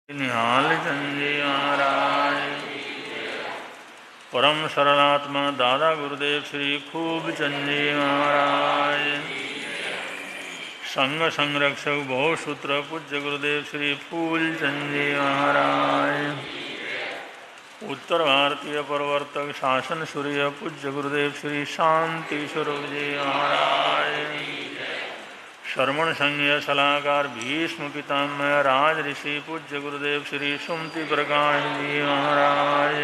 निहाल चंद जी महाराज। परम सरलात्मा दादा गुरुदेव श्री खूब चंद जी महाराज। संघ संरक्षक बहुसूत्र पूज्य गुरुदेव श्री फूल चंद जी महाराज। उत्तर भारतीय प्रवर्तक शासन सूर्य पूज्य गुरुदेव श्री शांति स्वरूप जी महाराज। श्रवण संघीय सलाहकार भीष्म पितामह राज ऋषि पूज्य गुरुदेव श्री सुमति प्रकाश जी महाराज।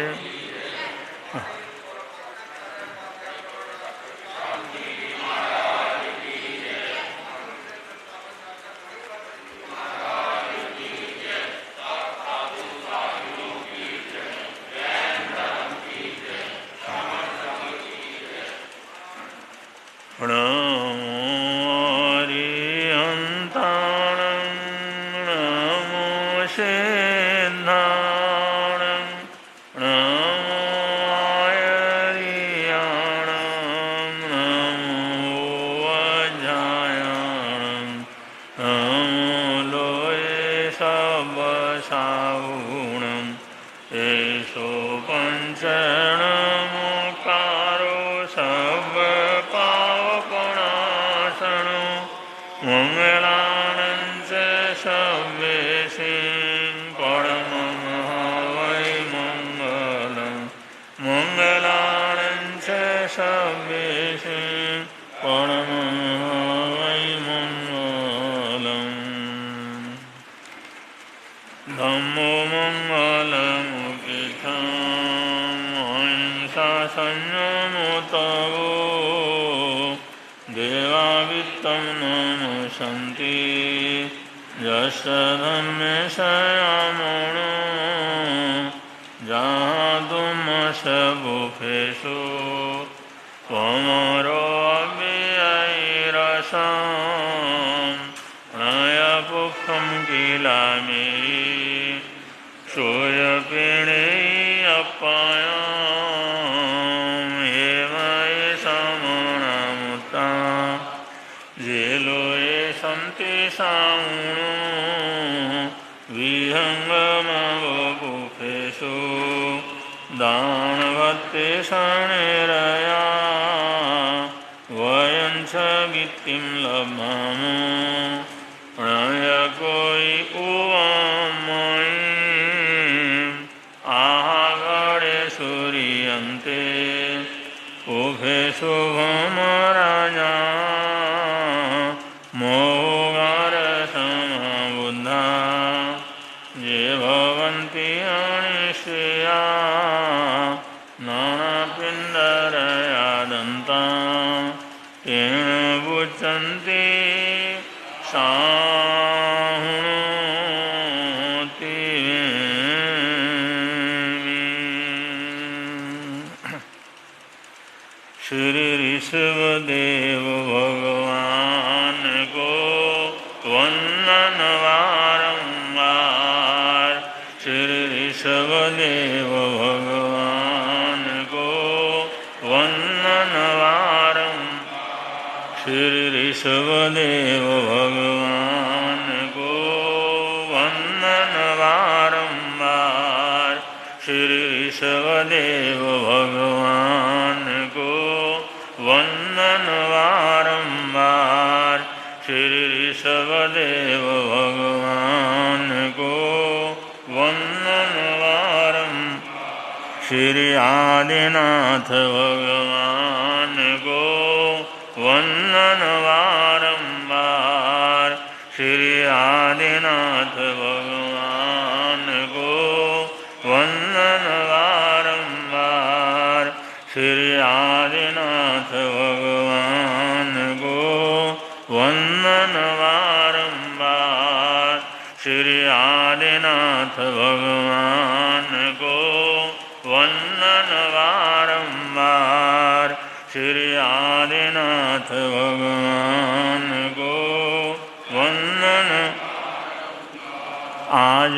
आज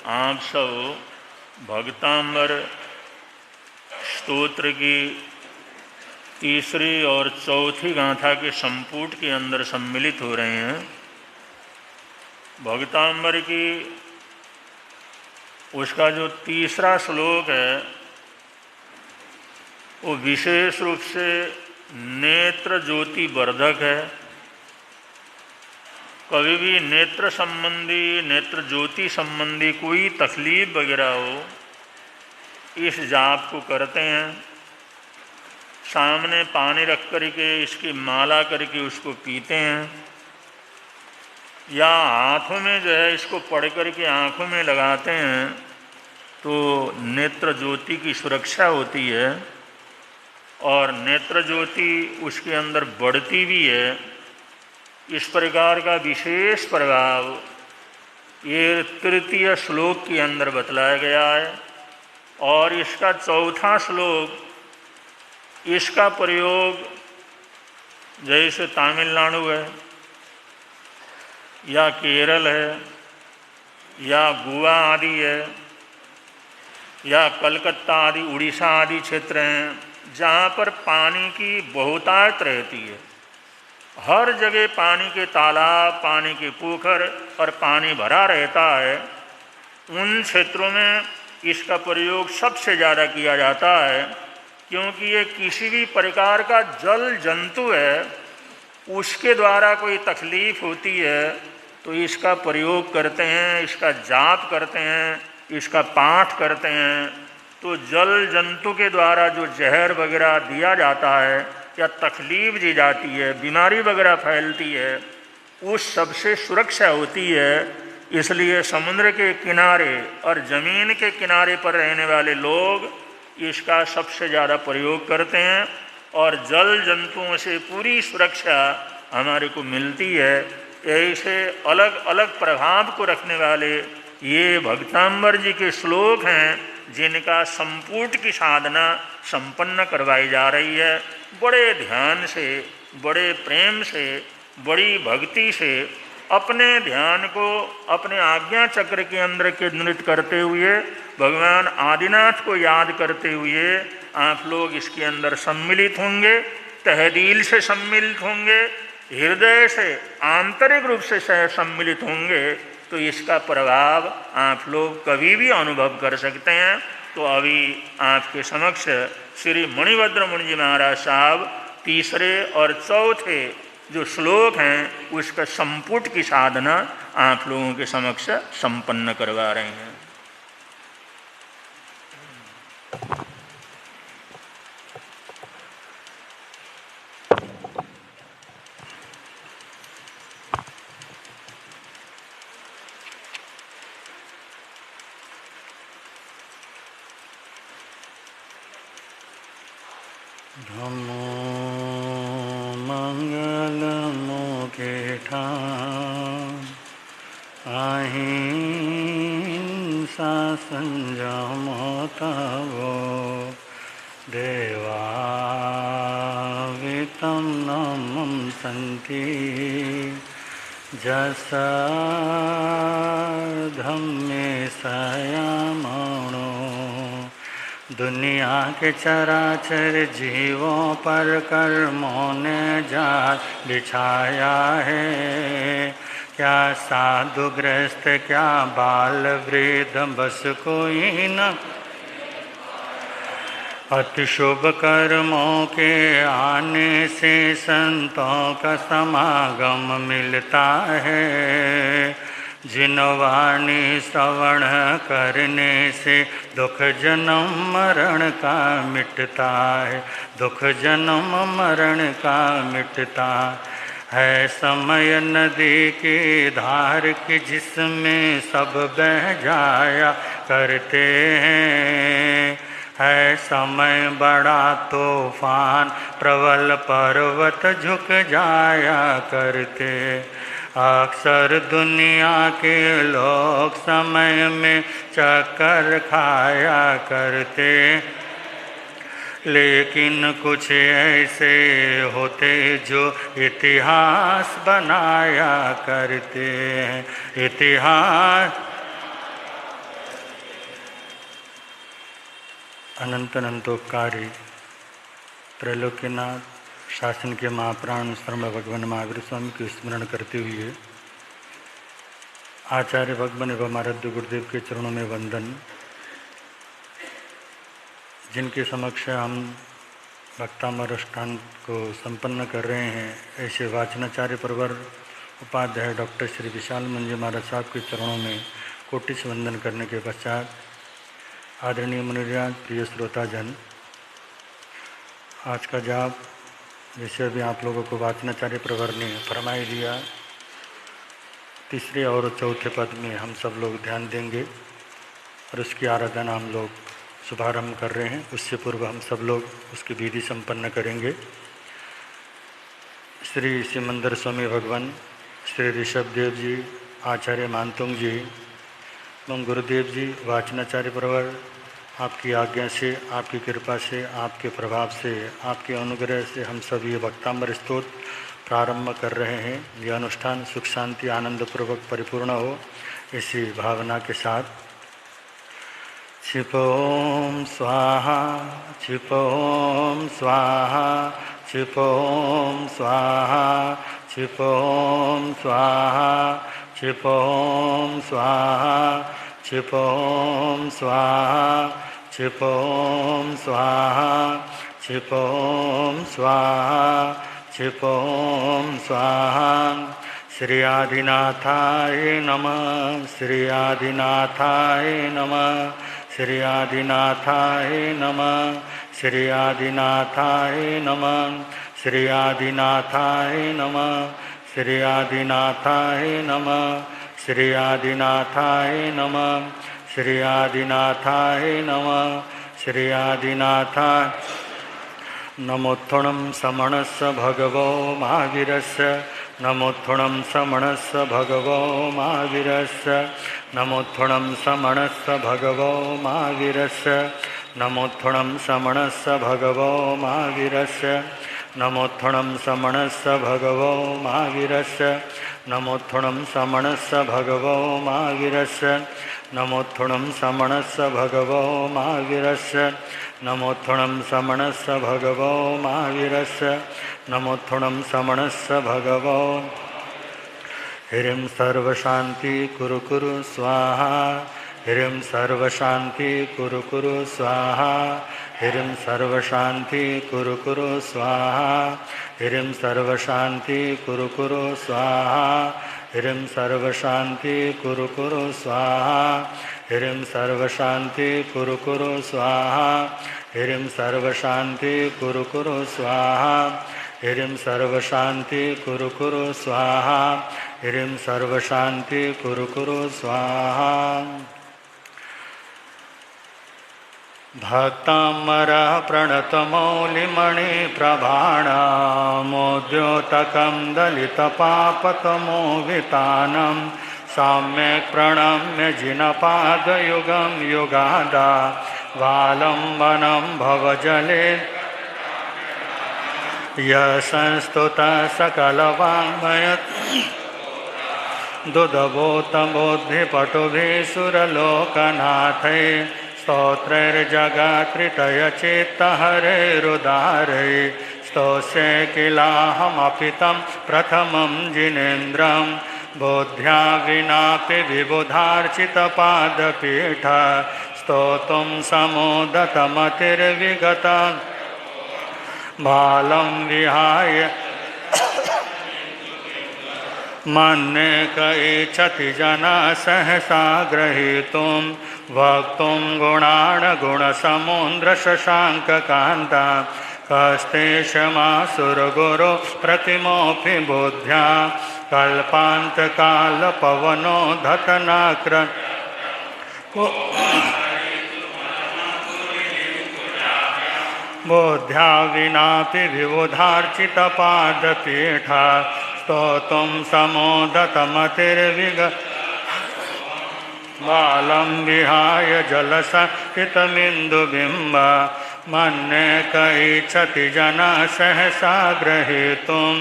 आप सब भक्तांबर स्तोत्र की तीसरी और चौथी गाथा के संपुट के अंदर सम्मिलित हो रहे हैं। भक्तांबर की उसका जो तीसरा श्लोक है वो विशेष रूप से नेत्र ज्योति वर्धक है। कभी भी नेत्र संबंधी, नेत्र ज्योति संबंधी कोई तकलीफ वगैरह हो, इस जाप को करते हैं। सामने पानी रख करके इसकी माला करके उसको पीते हैं, या हाथों में जो है इसको पढ़ करके आँखों में लगाते हैं, तो नेत्र ज्योति की सुरक्षा होती है और नेत्र ज्योति उसके अंदर बढ़ती भी है। इस प्रकार का विशेष प्रभाव ये तृतीय श्लोक के अंदर बतलाया गया है। और इसका चौथा श्लोक, इसका प्रयोग जैसे तमिलनाडु है या केरल है या गोवा आदि है या कलकत्ता आदि उड़ीसा आदि क्षेत्र हैं, जहाँ पर पानी की बहुतायत रहती है। हर जगह पानी के तालाब, पानी के पोखर और पानी भरा रहता है। उन क्षेत्रों में इसका प्रयोग सबसे ज़्यादा किया जाता है, क्योंकि ये किसी भी प्रकार का जल जंतु है, उसके द्वारा कोई तकलीफ होती है तो इसका प्रयोग करते हैं, इसका जाप करते हैं, इसका पाठ करते हैं। तो जल जंतु के द्वारा जो जहर वगैरह दिया जाता है या तकलीफ दी जाती है, बीमारी वगैरह फैलती है, उस सब से सुरक्षा होती है। इसलिए समुद्र के किनारे और ज़मीन के किनारे पर रहने वाले लोग इसका सबसे ज़्यादा प्रयोग करते हैं और जल जंतुओं से पूरी सुरक्षा हमारे को मिलती है। ऐसे अलग अलग प्रभाव को रखने वाले ये भक्तांबर जी के श्लोक हैं, जिनका संपुट की साधना संपन्न करवाई जा रही है। बड़े ध्यान से, बड़े प्रेम से, बड़ी भक्ति से अपने ध्यान को अपने आज्ञा चक्र के अंदर केंद्रित करते हुए, भगवान आदिनाथ को याद करते हुए आप लोग इसके अंदर सम्मिलित होंगे, तहदील से सम्मिलित होंगे, हृदय से आंतरिक रूप से सम्मिलित होंगे, तो इसका प्रभाव आप लोग कभी भी अनुभव कर सकते हैं। तो अभी आपके समक्ष श्री मणिभद्र मुनि जी महाराज साहब तीसरे और चौथे जो श्लोक हैं उसका संपुट की साधना आप लोगों के समक्ष संपन्न करवा रहे हैं। नमो मंगल मुखे ठाम अहिंसा संयम तवो देवावितं नमं सन्ति जसा धम्मे सयामणो। दुनिया के चराचर जीवों पर कर्मों ने जाल बिछाया है। क्या साधु ग्रस्त, क्या बाल वृद्ध, बस कोई न अति शुभ कर्मों के आने से संतों का समागम मिलता है। जिन वाणी श्रवण करने से दुख जन्म मरण का मिटता है, दुख जन्म मरण का मिटता है। समय नदी की धार की जिसमें सब बह जाया करते हैं। है समय बड़ा तूफान प्रबल पर्वत झुक जाया करते। अक्सर दुनिया के लोग समय में चक्कर खाया करते, लेकिन कुछ ऐसे होते जो इतिहास बनाया करते हैं। इतिहास अनंत अनंतोपकारी त्रैलोक्यनाथ शासन के महाप्राण शर्मा भगवान महावीर स्वामी को स्मरण करते हुए आचार्य भगवान एवं आराध्य गुरुदेव के चरणों में वंदन। जिनके समक्ष हम भक्तामरानुष्ठान को संपन्न कर रहे हैं, ऐसे वाचनाचार्य प्रवर उपाध्याय डॉक्टर श्री विशाल मंजी महाराज साहब के चरणों में कोटिश वंदन करने के पश्चात, आदरणीय मुनिराज, प्रिय श्रोताजन, आज का जाप विषय भी आप लोगों को वाचनाचार्य प्रवर ने फरमाई दिया। तीसरे और चौथे पद में हम सब लोग ध्यान देंगे और उसकी आराधना हम लोग शुभारंभ कर रहे हैं। उससे पूर्व हम सब लोग उसकी विधि संपन्न करेंगे। श्री सिमंदर स्वामी भगवान, श्री ऋषभ देव जी, आचार्य मानतुंग जी एवं गुरुदेव जी, वाचनाचार्य प्रवर, आपकी आज्ञा से, आपकी कृपा से, आपके प्रभाव से, आपके अनुग्रह से हम सब ये भक्तामर स्तोत्र प्रारंभ कर रहे हैं। यह अनुष्ठान सुख शांति आनंद पूर्वक परिपूर्ण हो, इसी भावना के साथ। क्षिपोम स्वाहा, क्षिपोम स्वाहा, क्षिपोम स्वाहा, क्षिपोम स्वाहा, क्षिपोम स्वाहा, क्षिपोम स्वाहा, क्षिपोम स्वाहा, क्षिपोम स्वाहा, क्षिपोम स्वाहा। श्री आदिनाथाय नमः, श्री आदिनाथाय नमः, श्री आदिनाथाय नमः, श्री आदिनाथाय नमः, श्री आदिनाथाय नमः, श्री आदिनाथाय नमः, श्री आदिनाथाय नमः, श्री आदिनाथाय नमः, श्री आदिनाथाय। नमोत्थुणं समणस्य भगवो महावीरस्य, नमोत्थुणं समणस्य भगवो महावीरस्य, नमोत्थुणं समणस्य भगवो महावीरस्य, नमोत्थुणं समणस्य भगवो महावीरस्य, नमोत्थुणं समणस्य भगवो महावीरस्य, नमोत्थुणं समणस्य भगवो महावीरस्य, नमोत्थुणं समणस्य भगवो महावीरस्य, नमोत्थुणं समणस्य भगवो महावीरस्य, नमोत्थुणं समणस्य भगवो। ह्रीं सर्वशान्ति कुरु कुरु स्वाहा, ह्रीं सर्वशान्ति कुरु कुरु स्वाहा, ह्रीं सर्वशान्ति कुरु कुरु स्वाहा, ह्रीं सर्वशान्ति कुरु कुरु स्वाहा, ह्रीं सर्वशान्ति कुरु कुरु स्वाहा, ह्रीं सर्वशान्ति कुरु कुरु स्वाहा, ह्रीं सर्वशान्ति कुरु कुरु स्वाहा, ह्रीं सर्वशान्ति कुरु कुरु स्वाहा, ह्रीं सर्वशान्ति कुरु कुरु स्वाहा। भक्तामरः प्रणतमौलिमणि प्रभाणमोद्योतकं दलितपापतमोवितानं सम्यक् प्रणम्य जिनपादयुगं युगादा वालम्बनं भवजले यशस्तुतः सकलवाङ्मय दुदभूतबुद्धिपटुभिः सुरलोकनाथै स्तोत्रैर्जगत्रितयचित्तहरैरुदारै स्तोष्ये किलाहमपि तं प्रथमं जिनेन्द्रं बुद्ध्या विनापि विबुधार्चितपादपीठ स्तोतुं समुदतमतिर्विगतं बालं विहाय मन्ये क इच्छति जना सहसा ग्रहीतुं वक्तुं गुणान् गुणसमुद्रशशाङ्ककान्ता कस्तेषमासुरगुरो प्रतिमोऽपि बुद्ध्या कल्पान्तकालपवनो धतनाक्र बुद्ध्या विनापि विबुधार्चितपादपीठा स्तोतुं समोदतमतिर्विग बालं विहाय जलसहितमिन्दुबिम्ब मन्ये क इच्छति जना सहसा ग्रहीतुं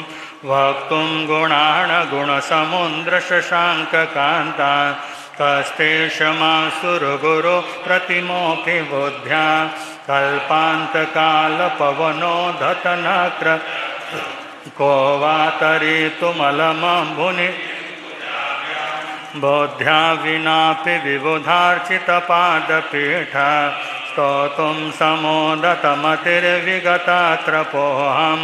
वक्तुं गुणान् गुणसमुद्रशशाङ्ककान्ता कस्तेषमासुरगुरो प्रतिमोऽपि बुद्ध्या कल्पान्तकालपवनो धतनक्र को वा तरितुमलमम्भुनि बोध्या विनापि विबुधार्चितपादपीठ स्तोतुं समोदतमतिर्विगतात्रपोऽहं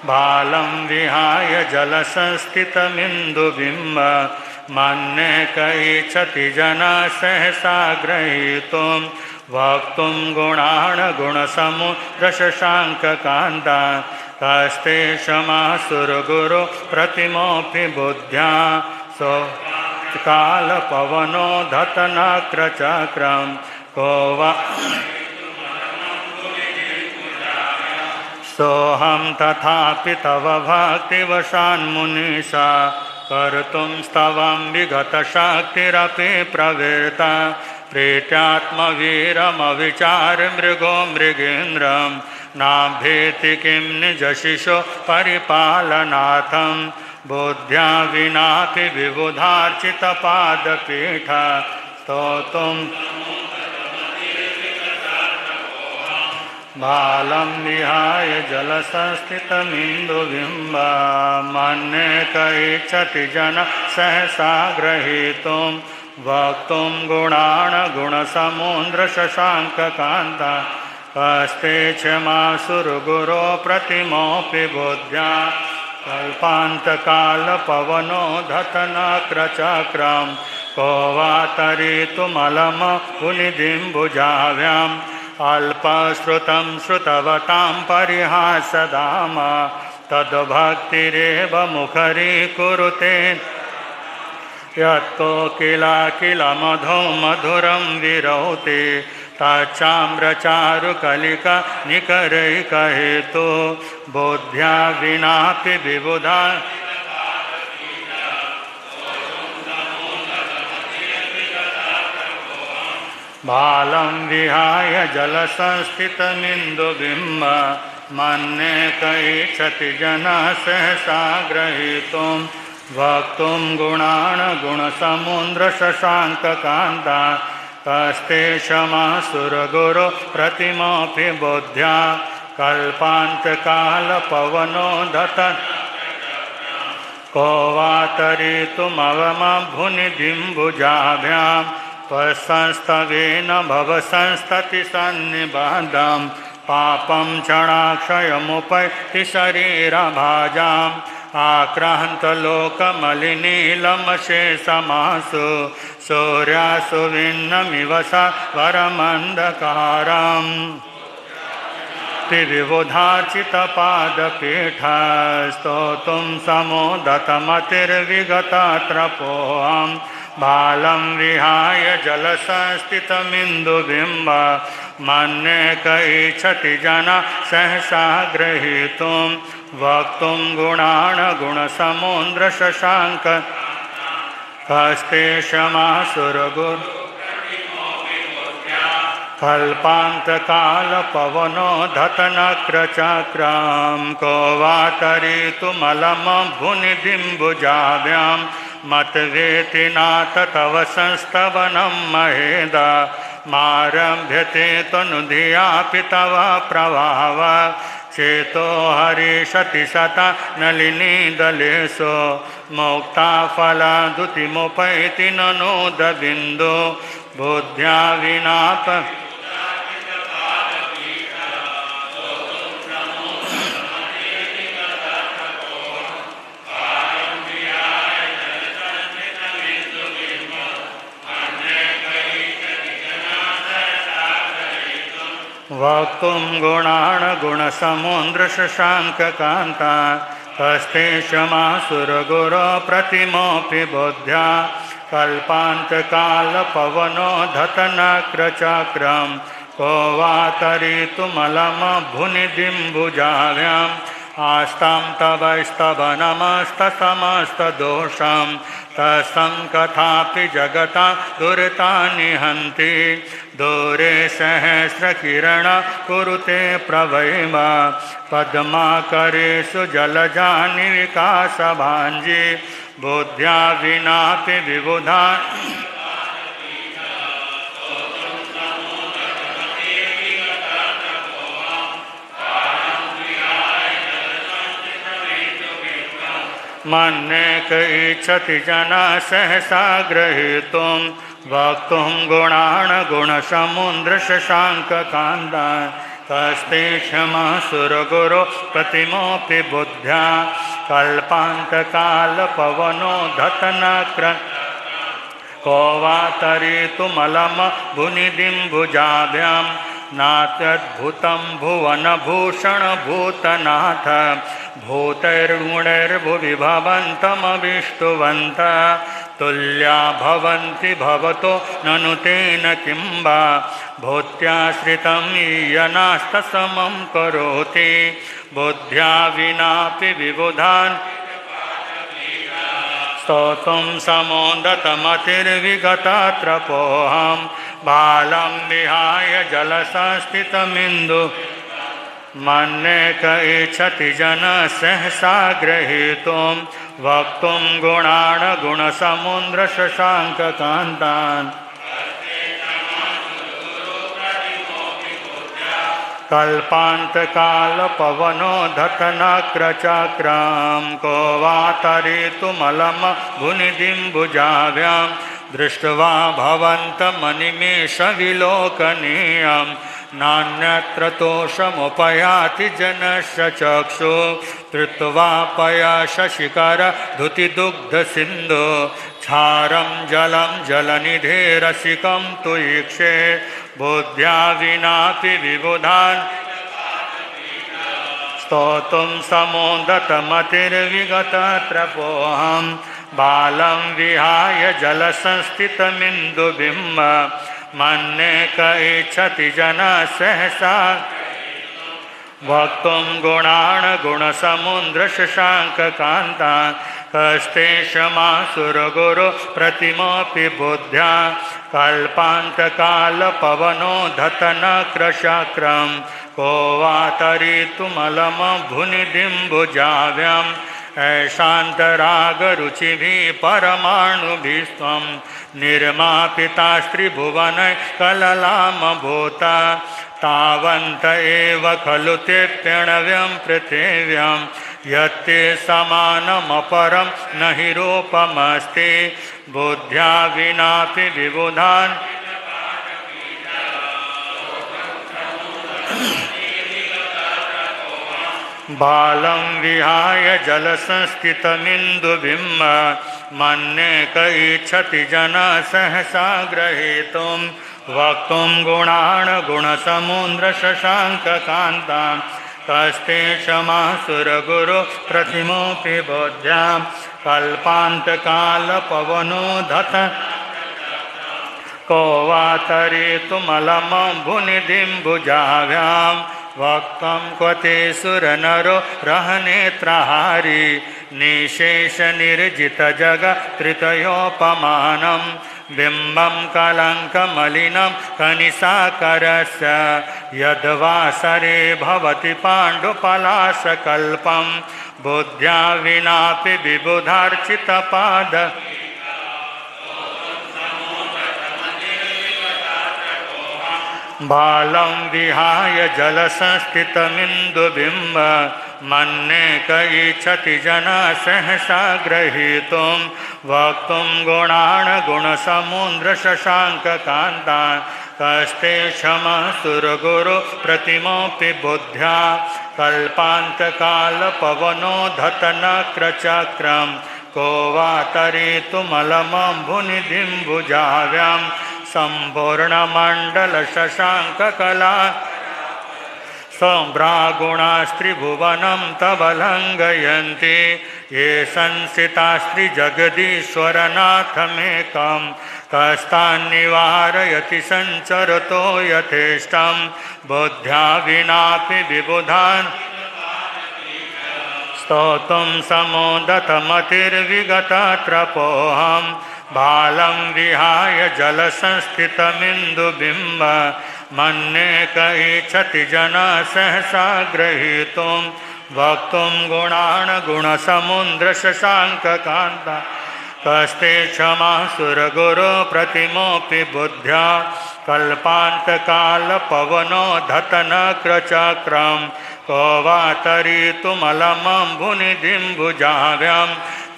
बालं विहाय जलसंस्थितमिन्दुबिम्ब मन्ये कैच्छति जना सहसा ग्रहीतुं वक्तुं गुणान् गुणसमुद्रशशाङ्ककान्ता कस्ते क्षमासुरगुरु प्रतिमोऽपि बुद्ध्या सो कालपवनो धतनक्रचक्रं को वा सोऽहं तथापि तव भक्तिवशान्मुनिषा कर्तुं स्तवं विगतशक्तिरपि प्रवृत्ता प्रीत्यात्मवीरमविचार्य मृगेन्द्रं नाभेति किं निजशिशो परिपालनार्थं बुद्ध्या विनापि विबुधार्चितपादपीठ स्तोतुं बालं विहाय जलसंस्थितमिन्दुबिम्बा मन्ये कैच्छति जना सहसा ग्रहीतुं वक्तुं गुणान् गुणसमुद्रशशाङ्ककान्ता कस्ते क्षमासुरगुरो प्रतिमोऽपि बुद्ध्या कल्पान्तकालपवनो धतनक्रचक्रं को वा तरितुमलमपुनिदिम्बुजाभ्याम् अल्पश्रुतं श्रुतवतां परिहासदाम तद्भक्तिरेव मुखरीकुरुते यत्कोकिलाकिलमधो मधुरं विरौते तच्चाम्रचारुकलिका निकरैकहेतु बोध्या विनापि विबुधा बालं विहाय जलसंस्थितमिन्दुबिम्ब मन्ये कैच्छति जना सहसा ग्रहीतुं वक्तुं गुणान् गुणसमुद्रशशाङ्ककान्ता कस्ते क्षमासुरगुरो प्रतिमोऽपि बुद्ध्या कल्पान्तकालपवनो धतन् को वा तरितुमवमभुनिदिम्बुजाभ्याम् त्वत्संस्तवेन भवसंस्ततिसन्निबाधं पापं क्षणाक्षयमुपैति शरीरभाजाम् आक्रान्तलोकमलिनीलमशेषमासु सूर्यासु विन्नमिव सा वरमन्धकारम् विबुधार्चितपादपीठ स्तोतुं समोदतमतिर्विगतत्रपोऽहं बालं विहाय जलसंस्थितमिन्दुबिम्ब मन्ये कैच्छति जना सहसा ग्रहीतुं वक्तुं गुणान् गुणसमुद्रशशाङ्क कस्ते क्षमासुरगुरु कल्पान्तकालपवनो धतनक्रचक्रं को वा तरितुमलमभुनिदिम्बुजाभ्यां मतवेति नाथ तव संस्तवनं महेदा मारभ्यते त्वनुधियापि तव प्रभाव चेतो हरिषति सता नलिनीदलेषु मुक्ता फलादुतिमुपैति ननोदबिन्दु बुद्ध्या विनाप वक्तुं गुणान् गुणसमुद्रशशाङ्ककान्ता कस्ते क्षमासुरगुरो प्रतिमोऽपि बुद्ध्या कल्पान्तकालपवनो धतनक्रचक्रं को वा तरितुमलमभुनिदिम्बुजाभ्याम् आस्तां तवस्तवनमस्तसमस्तदोषं तत्सङ्कथापि जगता दुरितानि हन्ति दूरे सहस्रकिरण कुरुते प्रभैम पद्माकरेषु जलजानि विकासभाञ्जी बुद्ध्या विनापि विबुधा मन्येक इच्छति जना सहसा ग्रहीतुं वक्तुं गुणान् गुणसमुद्रशशाङ्ककान्तान् कस्ते क्षमा सुरगुरो प्रतिमोऽपि बुद्ध्या कल्पान्तकालपवनो धतनक्र को वा तरेतुमलम भुनिदिम्बुजाभ्यां नात्यद्भुतं भुवनभूषणभूतनाथ भूतैर्गुणैर्भुवि भवन्तमविष्टुवन्तः तुल्या भवन्ति भवतो ननु तेन किं वा भूत्याश्रितं ईयनास्तसमं करोति बुद्ध्या विनापि विबुधान् स्तोतुं समोदतमतिर्विगतत्रपोऽहं बालं विहाय जलसंस्थितमिन्दु मन्येक इच्छति जनः सहसा ग्रहीतुं वक्तुं गुणान् गुणसमुद्रशशाङ्ककान्तान् कल्पान्तकालपवनो धतनक्रचक्रं को वा तरेतुमलं भुनिदिम्बुजाभ्यां दृष्ट्वा भवन्तमनिमेषविलोकनीयं नान्यत्र तोषमुपयाति जनस्य चक्षु धृत्वा पयशशिखरधुतिदुग्धसिन्धु क्षारं जलं जलनिधेरसिकं तु ईक्षे बुद्ध्या विनापि विबुधान् स्तोतुं समोदतमतिर्विगतत्रपोऽहं बालं विहाय जलसंस्थितमिन्दुबिम्ब मन्येक इच्छति जनः सहसा वक्तुं गुणान् गुणसमुद्रशशाङ्ककान्तान् कस्ते क्षमासुरगुरो प्रतिमोऽपि बुद्ध्या कल्पान्तकालपवनो धतनक्रशक्रं को वा तरेतुमलं भुनिदिम्बुजाभ्यां शान्तरागरुचिभिः परमाणुभिस्त्वं निर्मापितास्त्रिभुवनैः कललामभूता तावन्त एव खलु ते प्रणव्यं पृथिव्यां यत्ते समानमपरं न हि रूपमस्ति बुद्ध्या विनापि विबुधान् बालं विहाय जलसंस्थितमिन्दुबिम्ब मन्येक इच्छति जनः सहसा ग्रहीतुं वक्तुं गुणान् गुणसमुद्रशशाङ्ककान्तान् कस्ते क्षमासुरगुरो प्रतिमोऽपि बुद्ध्या कल्पान्तकालपवनो धत को वा तरेतुमलं भुनिदिम्बुजाभ्यां वक्तं क्वते सुरनरो रहनेत्रहारी निशेषनिर्जितजगत्त्रितयोपमानं बिम्बं कलङ्कमलिनं कनिशाकरस्य यद्वासरे भवति पाण्डुपलाशकल्पं बुद्ध्या विनापि विबुधार्चितपाद बालं विहाय जलसंस्थितमिन्दुबिम्ब मन्येक इच्छति जनः सहसा ग्रहीतुं वक्तुं गुणान् गुणसमुद्रशशाङ्ककान्तान् कस्ते क्षमासुरगुरो प्रतिमोऽपि बुद्ध्या कल्पान्तकालपवनो धतनक्रचक्रं को वा तरेतुमलं भुनिदिम्बुजाभ्यां सम्पूर्णमण्डलशशाङ्ककला सम्भ्रागुणास्त्रिभुवनं तव लङ्घयन्ति ये संस्थितास्त्रिजगदीश्वरनाथमेकं कस्तान्निवारयति सञ्चरतो यथेष्टं बुद्ध्या विनापि विबुधान् स्तोतुं समोदतमतिर्विगतत्रपोऽहं बालं विहाय जलसंस्थितमिन्दुबिम्ब मन्येक इच्छति जनः सहसा ग्रहीतुं वक्तुं गुणान् गुणसमुद्रशशाङ्ककान्तान् कस्ते क्षमासुरगुरो प्रतिमोऽपि बुद्ध्या कल्पान्तकालपवनो धतनक्रचक्रं को वा तरितुमलमम्भुनिधिम्भुजाभ्यां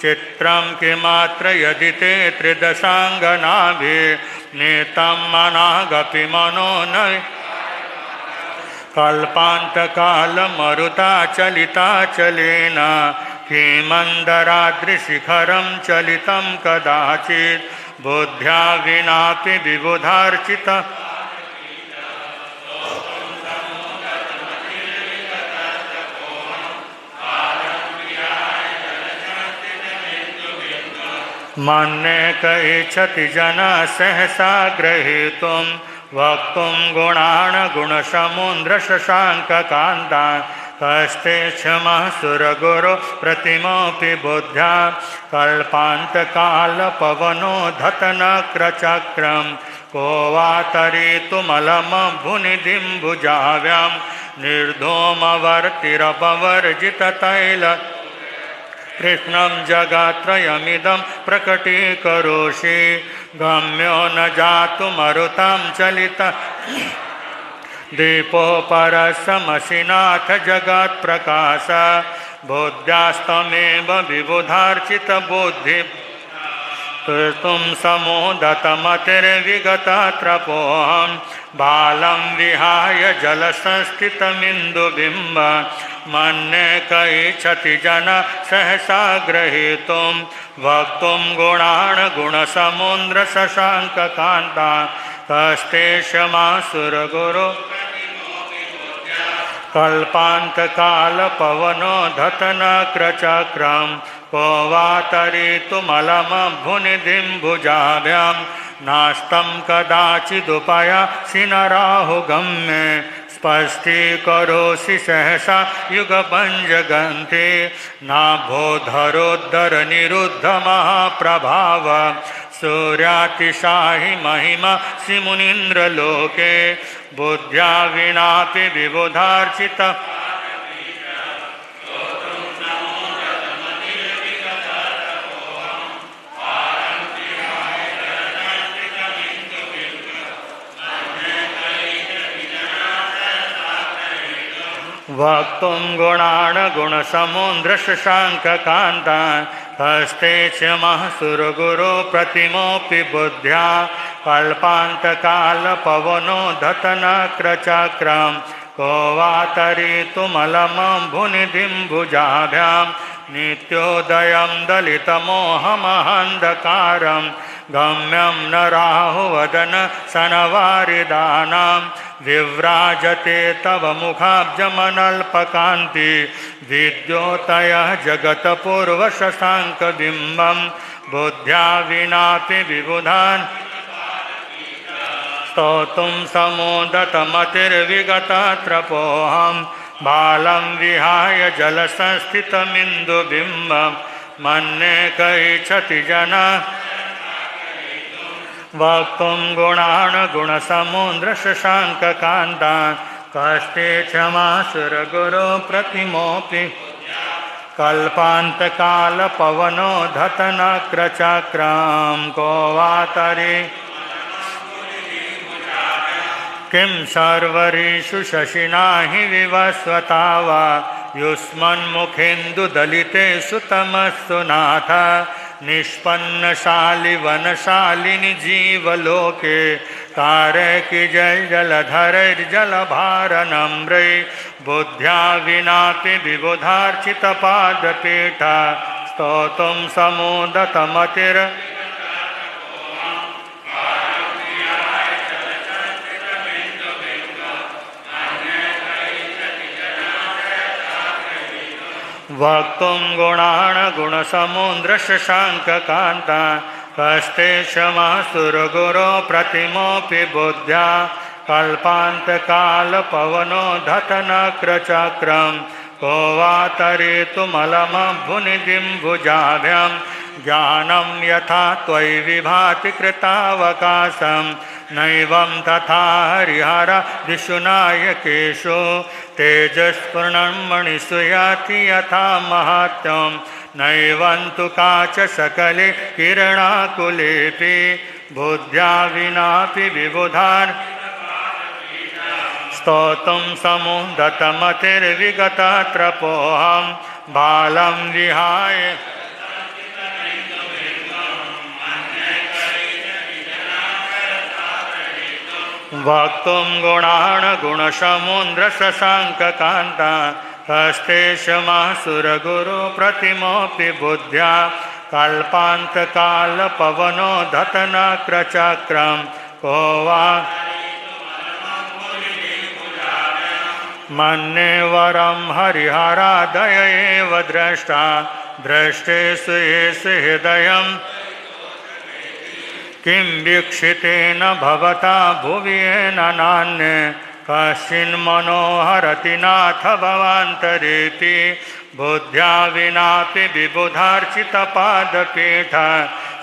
चित्रं किमात्र यदि ते त्रिदशाङ्गनाभिः नीतं मनागपि मनो न कल्पान्तकालमरुता चलिताचलेन किमन्दराद्रिशिखरं चलितं कदाचित् बुद्ध्या विनापि विबुधार्चित मन्ये कैच्छति जना सहसा ग्रहीतुं वक्तुं गुणान् गुणसमुद्रशशाङ्ककान्तान् कस्ते क्षमः सुरगुरो प्रतिमोऽपि बुद्ध्या कल्पान्तकालपवनो धतनक्रचक्रं को वा तरितुमलमम्भुनिधिम्भुजाभ्यां निर्धूमवर्तिरपवर्जिततैल कृष्णं जगत्त्रयमिदं प्रकटीकरोषि गम्यो न जातुमरुतां चलित दीपोपरसमसिनाथ जगत्प्रकाश बुद्ध्यास्तमेव विबुधार्चितबुद्धि तुं समोदतमतिर्विगतत्रपोऽहं बालं विहाय जलसंस्थितमिन्दुबिम्ब मन्ये कैच्छति जना सहसा ग्रहीतुं वक्तुं गुणान् गुणसमुद्रशशाङ्ककान्तान् कस्ते क्षमासुरगुरो कल्पान्तकालपवनो धतनक्रचक्रं को वा तरितुमलमम्भुनिधिम्भुजाभ्यां नास्तं कदाचिदुपयासि नराहुगम्ये स्पष्टीकरोषि सहसा युगपञ्जगन्ते नाभोधरोद्धरनिरुद्धमहाप्रभाव सूर्यातिशाहि महिमा सिमुनीन्द्रलोके बुद्ध्या विनापि विबुधार्चित वक्तुं गुणान् गुणसमुद्रशशाङ्ककान्तान् हस्ते क्षमः सुरगुरो प्रतिमोऽपि बुद्ध्या कल्पान्तकालपवनो धतनक्रचक्रं को वा तरितुमलमम्भुनिधिम्भुजाभ्यां नित्योदयं दलितमोहमहन्धकारं गम्यं न राहुवदन सनवारिदानां विव्राजते तव मुखाब्जमनल्पकान्ति विद्योतयः जगत्पूर्वशशाङ्कबिम्बं बुद्ध्या विनापि विबुधान् स्तोतुं समोदतमतिर्विगतत्रपोऽहं बालं विहाय जलसंस्थितमिन्दुबिम्बं मन्ये कैच्छति जना वक्तुं गुणान् गुणसमुद्रशशाङ्ककान्तान् कस्ते क्षमासुरगुरो प्रतिमोऽपि कल्पान्तकालपवनो धतनक्रचक्रं को वा तरि किं सर्वरीषु शशिना हि विवस्वता वा युष्मन्मुखेन्दुदलितेषु तमस्तु नाथ निष्पन्नशाली वनशालिनि जीवलोके कारकी जलधरैर्जलभारनम्रै बुद्ध्या विनापि विबुधार्चितपादपीठा स्तोतुं समोदतमतिर् वक्तुं गुणान् गुणसमुद्रशशाङ्ककान्तान् कस्ते क्षमासुरगुरो प्रतिमोऽपि बुद्ध्या कल्पान्तकालपवनो धतनक्रचक्रं को वा तरितुमलमम्भुनिधिम्भुजाभ्यां ज्ञानं यथा त्वयि विभाति कृतावकाशं नैवं तथा हरिहरादिषु नायकेषु तेजस्पूर्णं मणिषु याति यथा माहात्म्यं नैवं तु काचसकले किरणाकुलेऽपि बुद्ध्या विनापि विबुधान् स्तोतुं समुदतमतिर्विगतत्रपोऽहं बालं विहाय वक्तुं गुणान् गुणसमुद्रशशाङ्ककान्ता हस्ते क्षमासुरगुरु प्रतिमोऽपि बुद्ध्या कल्पान्तकालपवनो धतनक्रचक्रं को वा मन्ये वरं हरिहरादय एव द्रष्टा दृष्टेषु येषु हृदयं किं वीक्षितेन भवता भुवि येन नान्ये कश्चिन्मनोहरति नाथ भवान्तरेति बुद्ध्या विनापि विबुधार्चितपादपीठ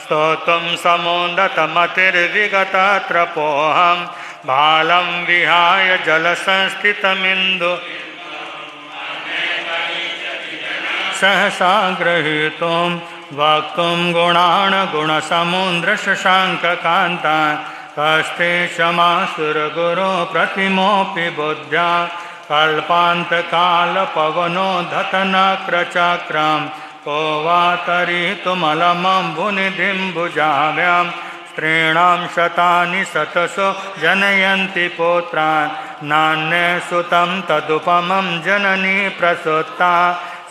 स्तोतुं समुदतमतिर्विगतत्रपोऽहं बालं विहाय जलसंस्थितमिन्दु सहसा गृहीतुं वक्तुं गुणान् गुणसमुद्रशशाङ्ककान्ता हस्ते क्षमासुरगुरो प्रतिमोऽपि बुद्ध्या कल्पान्तकालपवनो धतनक्रचक्रं को वा तरितुमलमम्बुनिधिं भुजाभ्यां स्त्रीणां शतानि शतशो जनयन्ति पौत्रान् नान्ये सुतं तदुपमं जननी प्रसूता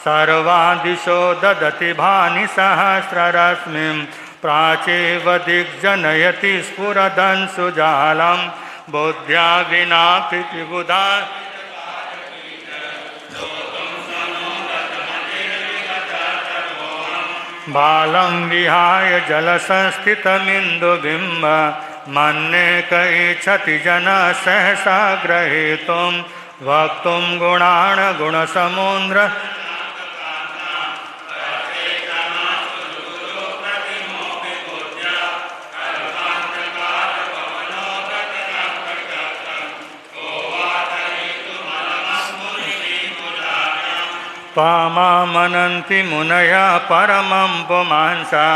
सर्वादिशो ददति भानि सहस्ररश्मिं प्राचेव दिग्जनयति स्फुरदन् सुजालं बुद्ध्या विनापि विबुधा बालं विहाय जलसंस्थितमिन्दुबिम्ब मन्ये कैच्छति जनः सहसा ग्रहीतुं वक्तुं गुणान् गुणसमुद्र त्वामामनन्ति मुनयः परमं पुमांसा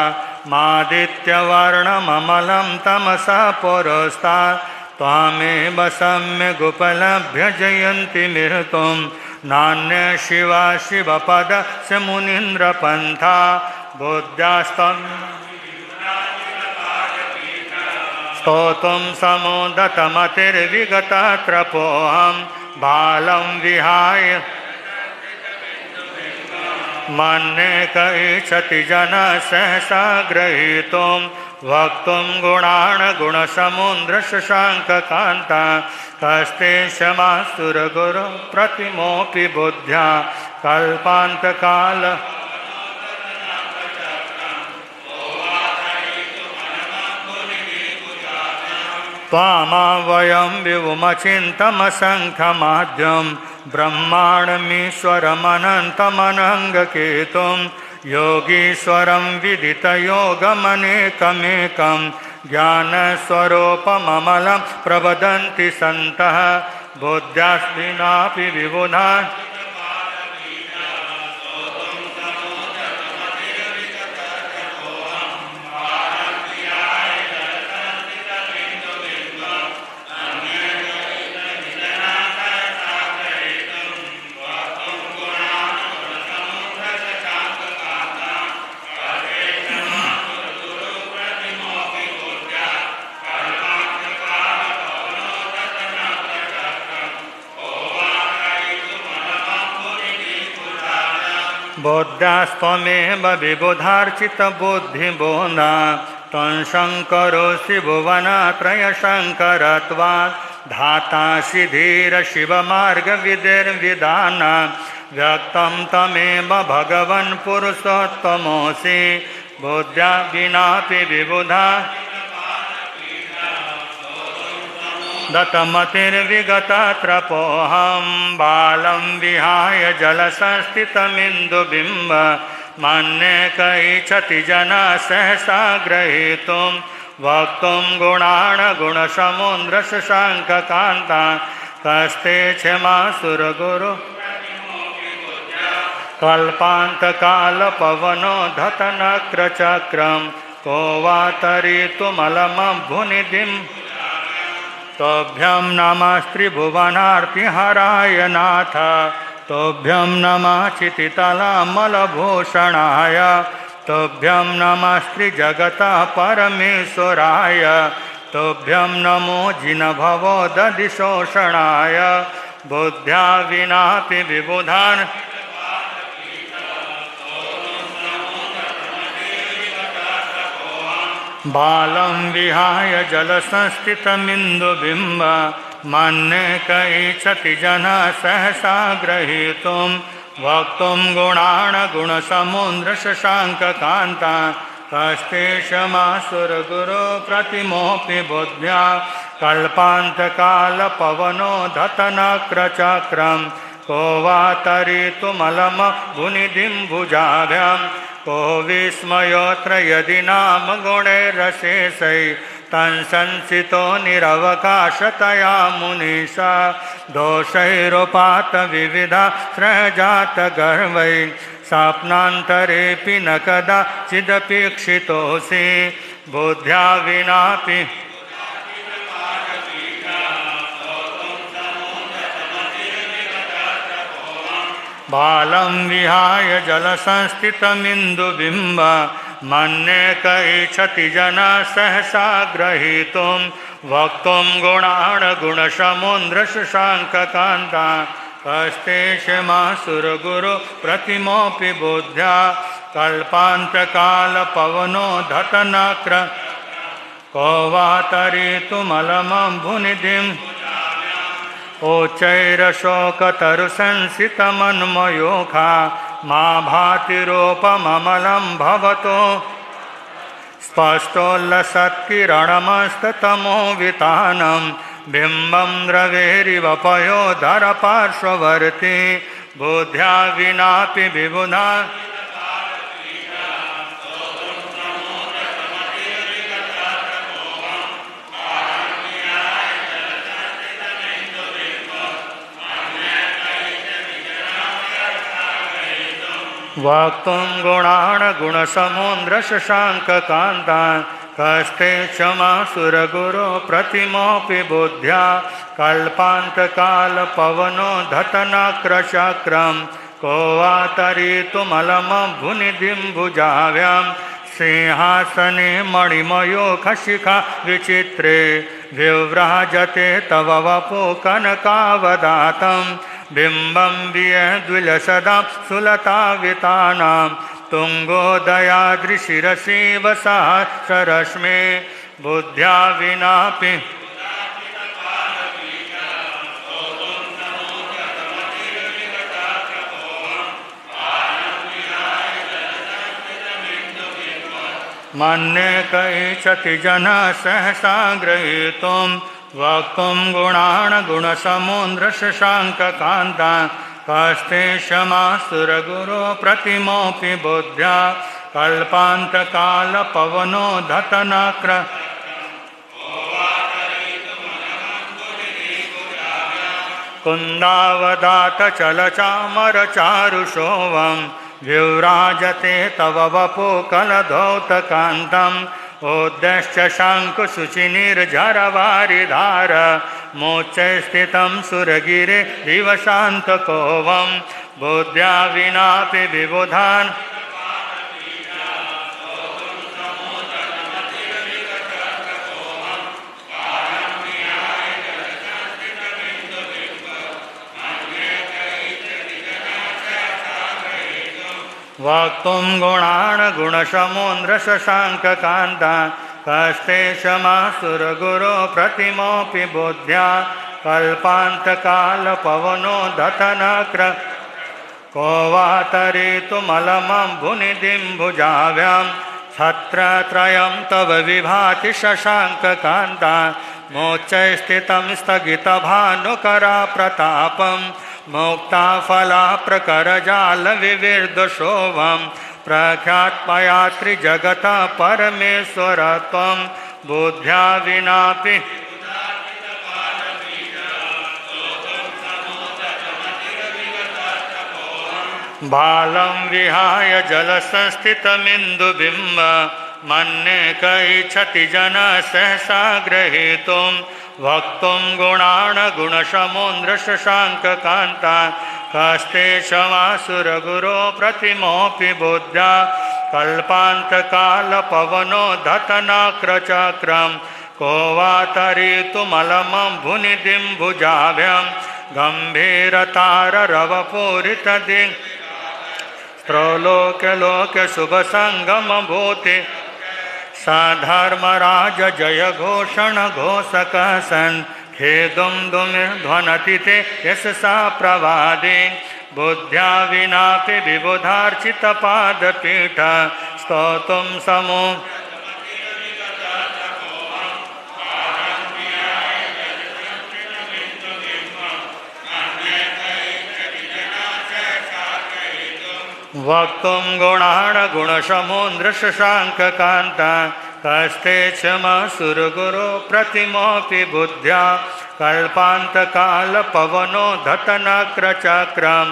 मादित्यवर्णममलं तमसा पुरस्तात् त्वामेव सम्यगुपलभ्य जयन्ति मृतुं नान्य शिवा शिवपदस्य मुनीन्द्रपन्था बुद्ध्यास्तं स्तोतुं समुदतमतिर्विगतत्रपोऽहं बालं विहाय मन्ये कैच्छति जनः सहसा ग्रहीतुं वक्तुं गुणान् गुणसमुद्रशशाङ्ककान्ता हस्ते क्षमासुरगुरो प्रतिमोऽपि बुद्ध्या कल्पान्तकाल त्वामावयं विवुमचिन्तमसङ्ख्यमाद्यं ब्रह्माण्डमीश्वरमनन्तमनङ्गकेतुं योगीश्वरं विदितयोगमनेकमेकं ज्ञानस्वरूपममलं प्रवदन्ति सन्तः बुद्ध्यास्मिनापि विबुधा बुद्ध्यास्त्वमेव विबुधार्चितबुद्धिबोधा त्वं शङ्करोऽसि भुवनत्रयशङ्करत्वात् धातासि धीरशिवमार्गविधिर्विधाना व्यक्तं तमेव भगवन् पुरुषोत्तमोऽसि बुद्ध्या विनापि विबुधा दतमतिर्विगतत्रपोऽहं बालं विहाय जलसंस्थितमिन्दुबिम्ब मन्ये कैच्छति जनः सहसा ग्रहीतुं वक्तुं गुणान् गुणसमुद्रशशाङ्ककान्ता कस्ते क्षमासुरगुरु कल्पान्तकालपवनो धतनक्रचक्रं को वा तरितुमलमम्भुनिधिं तोभ्यं नमः त्रिभुवनार्तिहराय नाथ तोभ्यं नमः चितितलामलभूषणाय तोभ्यं नमस्त्रिजगतः परमेश्वराय तोभ्यं नमो जिनभवोदधिशोषणाय बुद्ध्या विनापि विबुधान् बालं विहाय जलसंस्थितमिन्दुबिम्ब मन्ये कैच्छति जनः सहसा ग्रहीतुं वक्तुं गुणाणगुणसमुद्रशशाङ्ककान्ता कस्तेषमासुरगुरो प्रतिमोऽपि बुद्ध्या कल्पान्तकालपवनो धतनक्रचक्रं को वा तरितुमलमभुनिधिं भुजाभ्यां को विस्मयोऽत्र यदि नाम गुणैरशेषै तंसंसितो निरवकाशतया मुनिषा दोषैरुपात विविधा स्रजातगर्वै स्वप्नान्तरेऽपि न कदाचिदपेक्षितोऽसि बुद्ध्या विनापि बालं विहाय जलसंस्थितमिन्दुबिम्ब मन्ये कैच्छति जनः सहसा ग्रहीतुं वक्तुं गुणाणगुणसमुद्रशशाङ्ककान्ता कस्तेषमासुरगुरो प्रतिमोऽपि बुद्ध्या कल्पान्तकालपवनो धतनक्र को वा तरितुमलमम्भुनिधिम् ओच्चैरशोकतरुसंसितमन्मयोखा मा भातिरूपममलं भवतो स्पष्टोल्लसत्किरणमस्ततमो वितानं बिम्बं द्रवेरिव पयोधरपार्श्ववर्ती बुद्ध्या विनापि विबुधा वक्तुं गुणाणगुणसमुद्रशशाङ्ककान्तान् कस्तेषमासुरगुरो प्रतिमोऽपि बुद्ध्या कल्पान्तकालपवनो धतनक्रचक्रं को वा तरितुमलमभुनिधिं भुजाभ्यां सिंहासने मणिमयो खशिखा विचित्रे विव्राजते तव वपो कनकावदातं बिम्बं वियद्विलसदां सुलतावितानां तुङ्गोदयाद्रिशिरसि वसहस्ररश्मे बुद्ध्या विनापि मन्ये कैच्छति जनः सहसा ग्रहीतुं वक्तुं गुणाणगुणसमुद्रशशाङ्ककान्ता कस्तेषमासुरगुरो प्रतिमोऽपि बुद्ध्या कल्पान्तकालपवनो धतनक्र कुन्दावदातचलचामरचारुशोभं विव्राजते तव वपो कलधौतकान्तम् ओद्यश्च शङ्कुशुचिनिर्झरवारिधार मोच्चे स्थितं सुरगिरे दिवशान्तकोवं बुद्ध्या विनापि विबुधान् वक्तुं गुणाणगुणसमुद्रशशाङ्ककान्ता कस्तेषमासुरगुरो प्रतिमोऽपि बुद्ध्या कल्पान्तकालपवनो धतनक्र को वा तरितुमलमम्भुनिधिं भुजाभ्यां छत्रत्रयं तव विभाति शशाङ्ककान्ता मोच्चे स्थितं स्थगितभानुकरा प्रतापं मुक्ताफला प्रकरजालविविर्दशोभं प्रख्यात्मया त्रिजगतः परमेश्वरत्वं बुद्ध्या विनापि बालं विहाय जलसंस्थितमिन्दुबिम्ब मन्ये कैच्छति जनः सहसा ग्रहीतुं वक्तुं गुणान् गुणशमून्द्रशशाङ्ककान्तान् कस्ते क्षमासुरगुरो प्रतिमोऽपि बुद्ध्या कल्पान्तकालपवनो धतनाक्रचक्रं को वा तरितुमलमं भुनिधिं भुजाभ्यां गम्भीरताररवपूरितदिङ् त्रैलोक्यलोक्यशुभसङ्गमभूति साधर्मराज जय घोषण घोषकः सन् खेदुं दुमिर्ध्वनति ते यशसा प्रवादे बुद्ध्या विनापि विबुधार्चितपादपीठ स्तोतुं समो वक्तुं गुणान् गुणशमून्द्रशशाङ्ककान्तान् कस्ते क्षमासुरगुरो प्रतिमोऽपि बुद्ध्या कल्पान्तकालपवनो धतनक्रचक्रं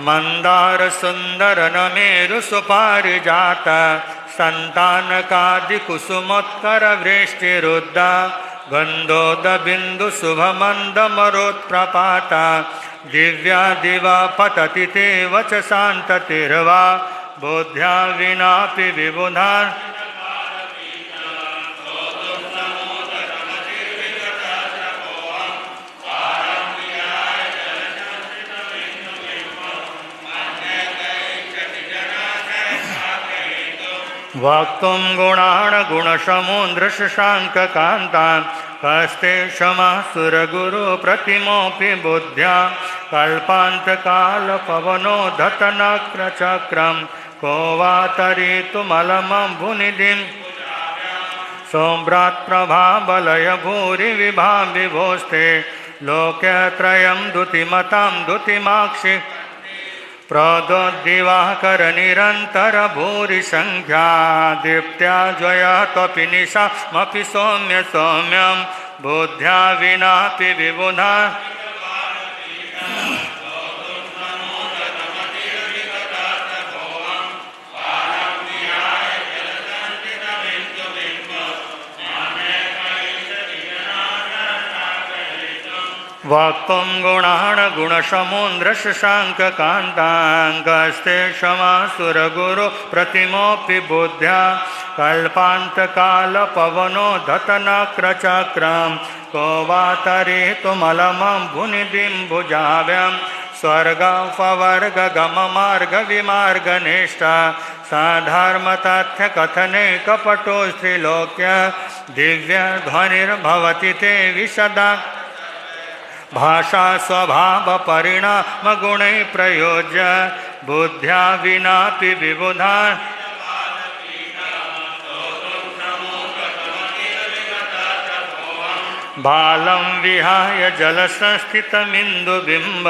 मन्दारसुन्दरनमेरुसुपारिजात सन्तानकादिकुसुमोत्करवृष्टिरुद्धा गन्धोदबिन्दुशुभमन्दमरुत्प्रपात दिव्या दिवा पतति ते वचसान्ततिर्वा बुद्ध्या विनापि विबुधा वक्तुं गुणान् गुणशमून्द्रशशाङ्ककान्तान् कस्ते क्षमासुरगुरो प्रतिमोऽपि बुद्ध्या कल्पान्तकालपवनो धतनक्रचक्रं को वा तरितुमलमं भुनिधिं सोम्रात्प्रभाबलय भूरि विभाविभोस्ते लोकत्रयं दुतिमतां दुतिमाक्षि प्रदोद्दिवाकर निरन्तर भूरि संख्या दीप्त्या ज्वया त्वपि निशामपि सौम्य सौम्यं बुद्ध्या विनापि विबुधा वक्तुं गुणान् गुणशमून्द्रशशाङ्ककान्तान् कस्ते क्षमासुरगुरो प्रतिमोऽपि बुद्ध्या कल्पान्तकालपवनो धतनक्रचक्रं को वा तरितुमलमं भुनिधिं भुजाभ्यां स्वर्गोपवर्गगममार्गविमार्गनिष्ठा साधर्मतथ्यकथने कपटो स्त्रीलोक्य दिव्यध्वनिर्भवति ते विशदा भाषा स्वभाव परिणाम गुणै प्रयोज्य बुद्ध्या विनापि विबुधा बालं विहाय जलसंस्थितमिन्दुबिम्ब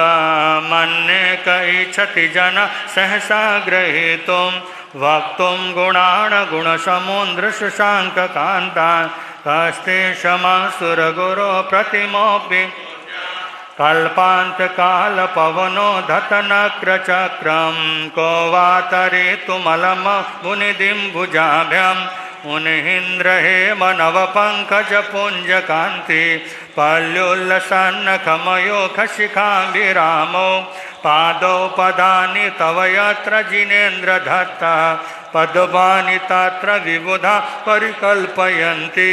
मन्ये क इच्छति जना सहसा ग्रहीतुं वक्तुं गुणान् गुणशमून्द्रशशाङ्ककान्तान् कस्ते क्षमासुरगुरो प्रतिमोऽपि कल्पान्तकालपवनो धतनक्रचक्रं को वा तरितुमलमं भुनिधिं भुजाभ्यां मुनीन्द्रहेमनवपङ्कजपुञ्जकान्ति पल्योल्लसन्नखमयोखशिखाभिरामो पादौ पदानि तव यत्र जिनेन्द्रदत्ता पद्मानि तत्र विबुधा परिकल्पयन्ति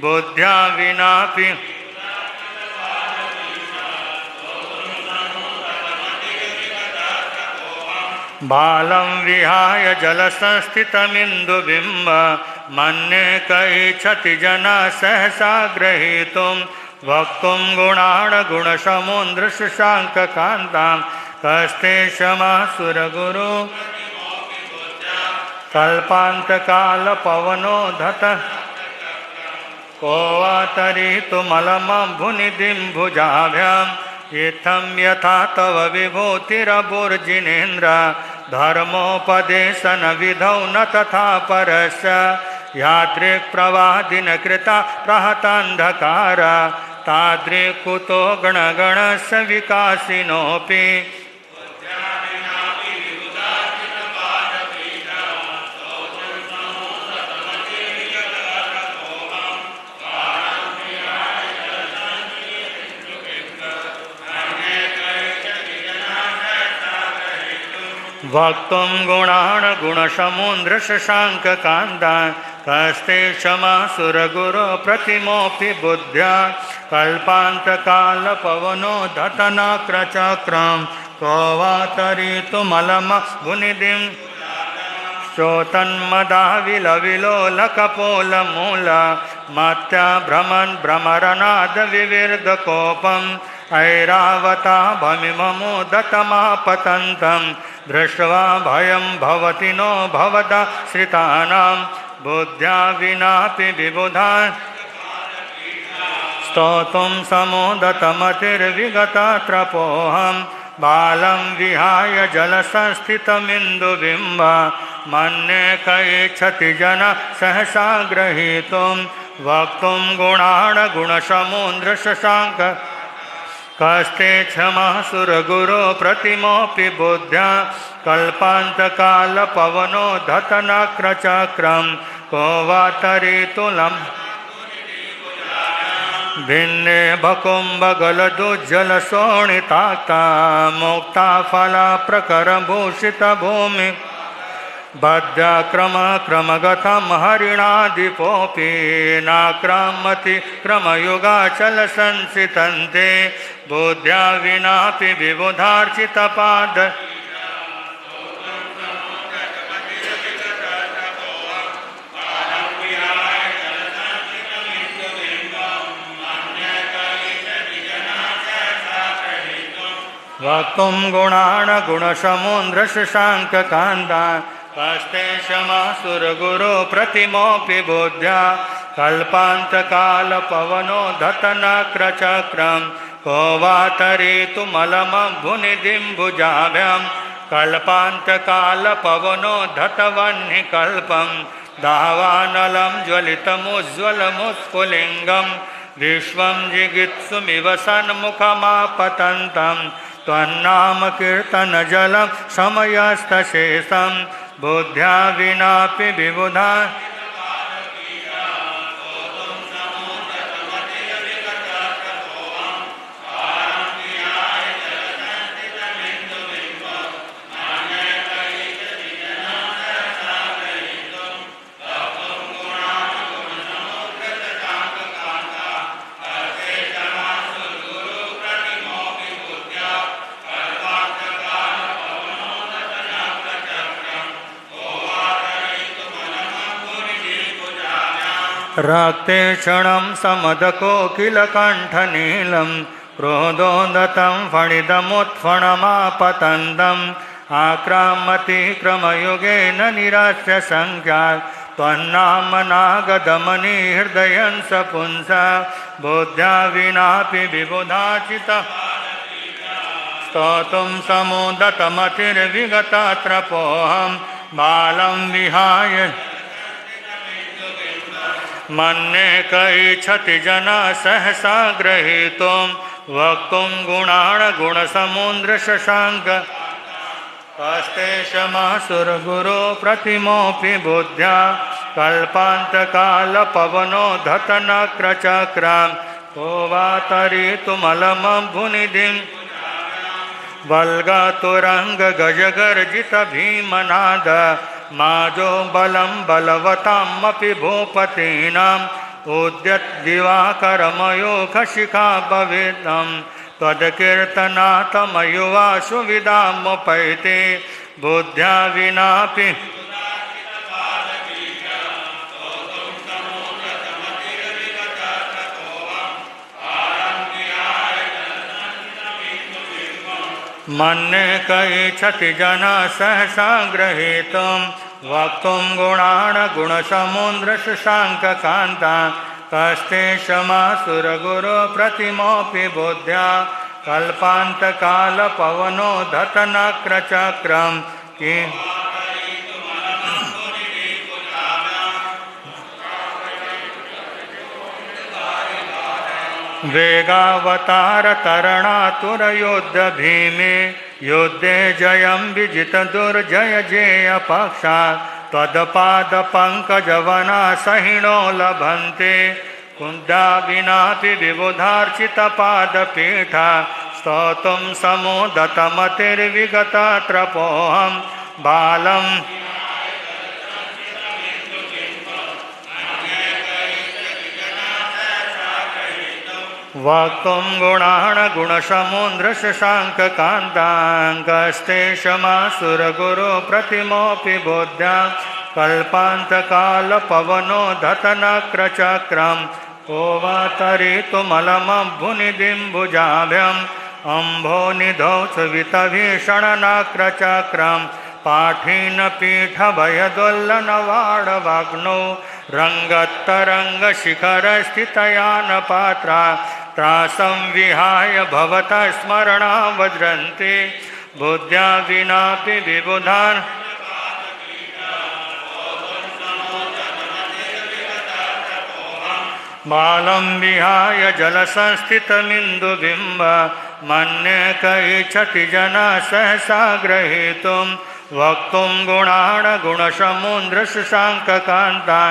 बुद्ध्या विनापि बालं विहाय जलसंस्थितमिन्दुबिम्ब मन्ये क इच्छति जना सहसा ग्रहीतुं वक्तुं गुणान् गुणशमून्द्रशशाङ्ककान्तान् कस्ते क्षमासुरगुरो कल्पान्तकालपवनो धत को वा तरितुमलमं भुनिधिं भुजाभ्याम् इत्थं यथा तव विभूतिरबुर्जिनेन्द्र धर्मोपदेशन विधौ न तथा परस्य यादृक्प्रवादिनकृता प्रहतान्धकार तादृक्कुतो गणगणस्य विकासिनोऽपि वक्तुं गुणान् गुणसमुद्रशशाङ्ककान्ता कस्ते क्षमासुरगुरो प्रतिमोऽपि बुद्ध्या कल्पान्तकालपवनो दतनक्रचक्रं को वा तरितुमलमभुनिधिं चोतन्मदाविलविलोलकपोलमूला मत्या भ्रमन् भ्रमरनादविविर्दकोपम् ऐरावता भमिममुदतमापतन्तं दृष्ट्वा भयं भवति नो भवदाश्रितानां बुद्ध्या विनापि विबुधा स्तोतुं समुदतमतिर्विगतत्रपोऽहं बालं विहाय जलसंस्थितमिन्दुबिम्बा मन्ये कैच्छति जना सहसा ग्रहीतुं वक्तुं गुणान् गुणसमुद्रशशाङ्क कस्ते क्षमासुरगुरो प्रतिमोऽपि बुद्ध्या कल्पान्तकालपवनो धतनक्रचक्रं को वा तरितुलं भिन्ने भकुम्भगलदुज्जलशोणिताक्ता मुक्ता फला प्रकरभूषितभूमि बद्ध्याक्रमक्रमगतं हरिणादिपोऽपि नाक्रामति क्रमयुगाचलसंसितन्ते बुद्ध्या विनापि विबुधार्चितपाद वक्तुं गुणान् गुणसमुद्रशशाङ्ककान्ता कस्ते क्षमासुरगुरो प्रतिमोऽपि बुद्ध्या कल्पान्तकालपवनो धतनक्रचक्रं को वा तरितुमलमभुनिधिं भुजाभ्यां कल्पान्तकालपवनो धतवह्निकल्पं दावानलं ज्वलितमुज्ज्वलमुत्फुलिङ्गं विश्वं जिगीत्सुमिव सन्मुखमापतन्तं त्वन्नाम कीर्तनजलं समयस्तशेषं बुद्ध्या विनापि विबुधा रक्ते क्षणं समदकोकिलकण्ठनीलं क्रोधोदतं फणिदमुत्फणमापतन्तम् आक्रामति क्रमयुगेन निरास्य संख्यात् त्वन्नामनागदमनि हृदयं स पुंसा बुद्ध्या विनापि विबुधाचिता स्तोतुं समुदतमतिर्विगतत्रपोऽहं बालं विहाय मन्ये कैच्छति जना सहसा ग्रहीतुं वक्तुं गुणान् गुणसमुद्रशशाङ्क कस्ते क्षमासुरगुरो प्रतिमोऽपि बुद्ध्या कल्पान्तकालपवनो धतनक्रचक्रां को वा तरितुमलमभुनिधिं वल्गतुरङ्गगजगर्जितभीमनाद माजो बलं बलवतामपि भूपतीनाम् उद्यद्दिवाकरमयूखशिखा भवेदं त्वत्कीर्तनातमयुवाशु विदामुपैति बुद्ध्या विनापि मन्ये कैच्छति जना सहसा ग्रहीतुं वक्तुं गुणान् गुणसमुद्रशशाङ्ककान्ता कस्ते क्षमासुरगुरो प्रतिमोऽपि बुद्ध्या कल्पान्तकालपवनो धतनक्रचक्रं कि वेगावतारतरणातुरयोध्य युद्धे जयं विजितदुर्जय जेयपक्षात् त्वत्पादपङ्कजवना सहिणो लभन्ते कुन्दा विनापि विबुधार्चितपादपीठा स्तोतुं समुदतमतिर्विगतत्रपोऽहं बालं वक्तुं गुणान् गुणसमुद्रशशाङ्ककान्ताङ्कस्ते क्षमासुरगुरो प्रतिमोऽपि बोध्या कल्पान्तकालपवनो धतनक्रचक्रं को वा तरितुमलमभ्युनिदिम्बुजाभ्यम् अम्भोनिधौ सुवितभीषणनाक्रचक्रं पाठीनपीठभयदोल्लनवाडवाग्नौ रङ्गत्तरङ्गशिखरस्थितयानपात्रा त्रासं विहाय भवतः स्मरणावज्रन्ति बुद्ध्या विनापि विबुधान् बालं विहाय जलसंस्थितमिन्दुबिम्ब मन्ये कैच्छति जना सहसा ग्रहीतुं वक्तुं गुणान् गुणसमुद्रशशाङ्ककान्ता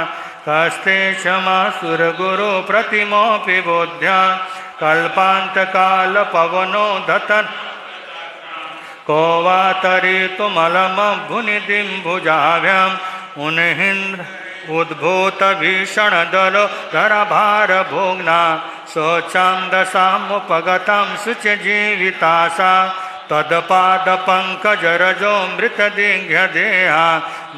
कस्ते क्षमासुरगुरो प्रतिमोऽपि बोध्या कल्पान्तकालपवनो धतन् को वा तरितुमलमभ्युनिदिम्बुजाभ्याम् उन्हिन्द्र उद्भूतभीषणदलो धरभारभोग्ना शोचां दशामुपगतं शुचिजीवितासा तत्पादपङ्कजरजो मृतदिघ्यदेहा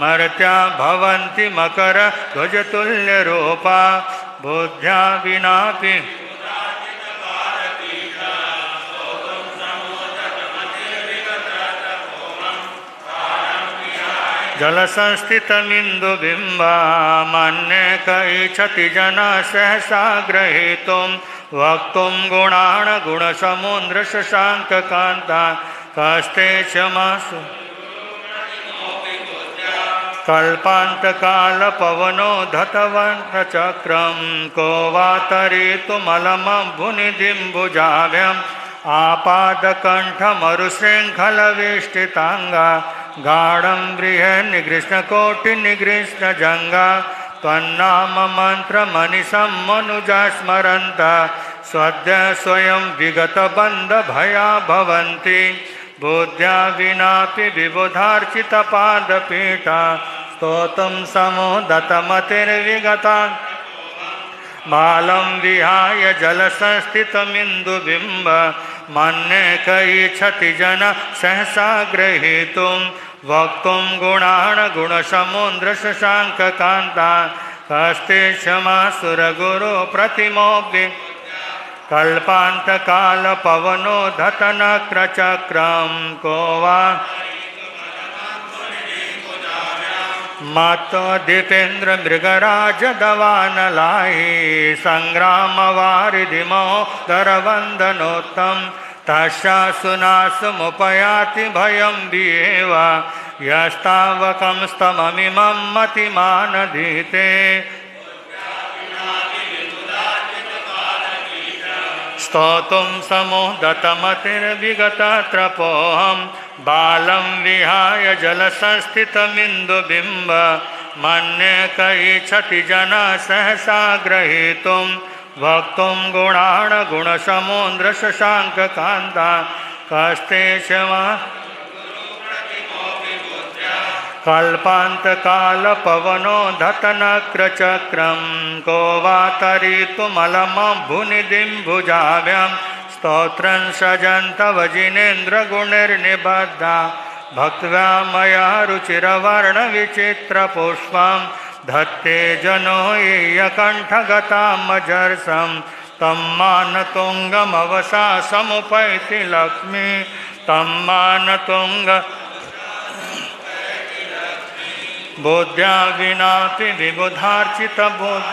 मर्त्या भवन्ति मकरध्वजतुल्यरूपा बुद्ध्या विनापि जलसंस्थितमिन्दुबिम्बा मन्ये कैच्छति जना सहसा ग्रहीतुं वक्तुं गुणान् गुणसमुद्रशशाङ्ककान्ता कस्ते क्षमासु कल्पान्तकालपवनो धतवन्तचक्रं को वा तरितुमलमभ्युनिदिम्बुजाभ्यम् आपादकण्ठमरुशृङ्खलवेष्टिताङ्गा गाढं बृहन्निगृष्णकोटिनिगृष्णजङ्गा त्वन्नाम मन्त्रमनिशं मनुजा स्मरन्ता स्वद्य स्वयं विगतबन्धभया भवन्ति बुद्ध्या विनापि विबुधार्चितपादपीठा स्तोतं समोदतमतिर्विगता बालं विहाय जलसंस्थितमिन्दुबिम्ब मन्ये कैच्छति जना सहसा ग्रहीतुं वक्तुं गुणान् गुणसमुद्रशशाङ्ककान्ता कस्ते क्षमासुरगुरो प्रतिमोऽपि कल्पान्तकालपवनो धतनक्रचक्रं को वा मत्तदीपेन्द्र मृगराजदवानलाहि सङ्ग्रामवारिधिमोदरवन्दनोत्तं तस्यासुनासमुपयाति भयं विएव यस्तावकं स्तममिमं मतिमानधीते स्तोतुं समोदतमतिर्विगतत्रपोऽहं बालं विहाय जलसंस्थितमिन्दुबिम्ब मन्ये कैच्छति जना सहसा ग्रहीतुं वक्तुं गुणान् गुणसमुद्रशशाङ्ककान्ता कस्ते क्षमा कल्पान्तकालपवनो धतनक्रचक्रं को वा तरितुमलमभ्युनिदिम्बुजाभ्याम् स्तोत्रं सजन्तवजिनेन्द्रगुणैर्निबद्धा भक्त्या मया रुचिरवर्णविचित्रपुष्पं धत्ते जनो येयकण्ठगतामजर्षं तं मानतुङ्गमवसा समुपैति लक्ष्मी तं मानतुङ्ग बुद्ध्या विनापि विबुधार्चितबुद्ध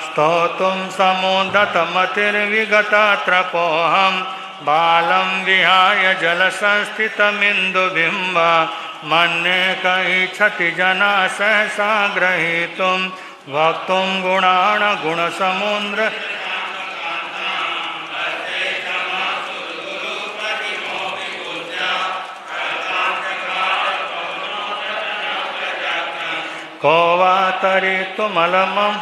स्तोतुं समोदतमतिर्विगतत्रपोऽहं बालं विहाय जलसंस्थितमिन्दुबिम्ब मन्ये कैच्छति जना सहसा ग्रहीतुं वक्तुं गुणान् गुणसमुद्र को वा तरितुमलमम्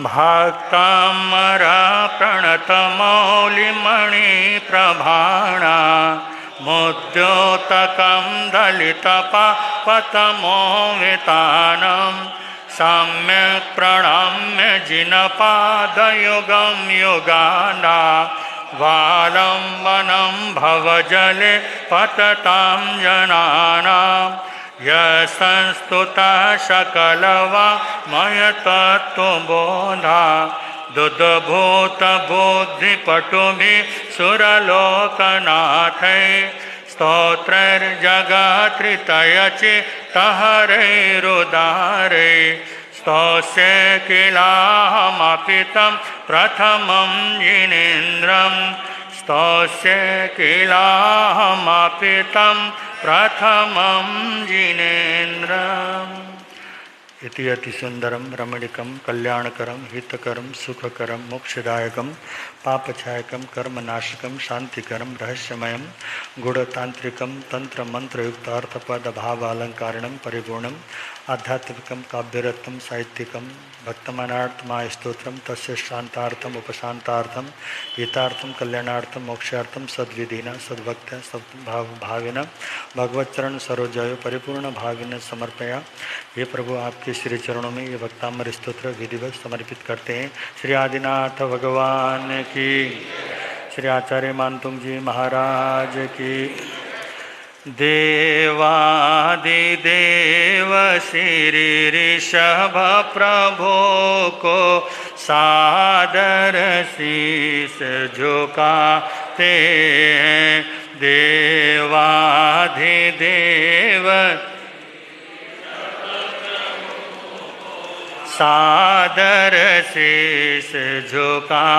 भक्तामरा प्रणतमौलिमणिप्रभाणा मुद्योतकं दलितपापतमोवितानं सम्यक् प्रणम्य जिनपादयुगं युगाना वालम्बनं भवजले पततां जनानां यस्तुतः सकलवाङ्मयतत्त्वबोधा दुद्भूतबुद्धिपटुभिः सुरलोकनाथैः स्तोत्रैर्जगत्रितयचित्तहरैरुदारैः स्तोष्ये किलाहमपि तं प्रथमं जिनेन्द्रं स्तोष्ये किलाहमपि तं प्रथमं जिनेन्द्रम् इति अतिसुंदरम रमणीकम कल्याणकरम हितकरम सुखकरम मोक्षदायकम पापछायकम कर्मनाशकम शांतिकरम रहस्यमयम गुणतांत्रिकम तंत्र मंत्रयुक्त अर्थपद भावालंकारणम परिपूर्णम आध्यात्मिकम काव्यरत्नम साहित्यिकम भक्तमनार्थमाय स्तोत्रम तस्य शांतार्थम उपशांतार्थम हितार्थम कल्याणार्थम मोक्षार्थम सद्विधिना सद्भक्त सद्भाविन भगवच्चरण सरोजय परिपूर्ण भाविन समर्पया। ये प्रभु आपके श्री चरणों में ये भक्तामर स्तोत्र विधिवत समर्पित करते हैं। श्री आदिनाथ भगवान की, श्री आचार्य मानतुंग जी महाराज की। देवादिदेव श्री ऋषभ प्रभु को सादर शीस झुकाते हैं। देवादिदेव सादर शीस झुका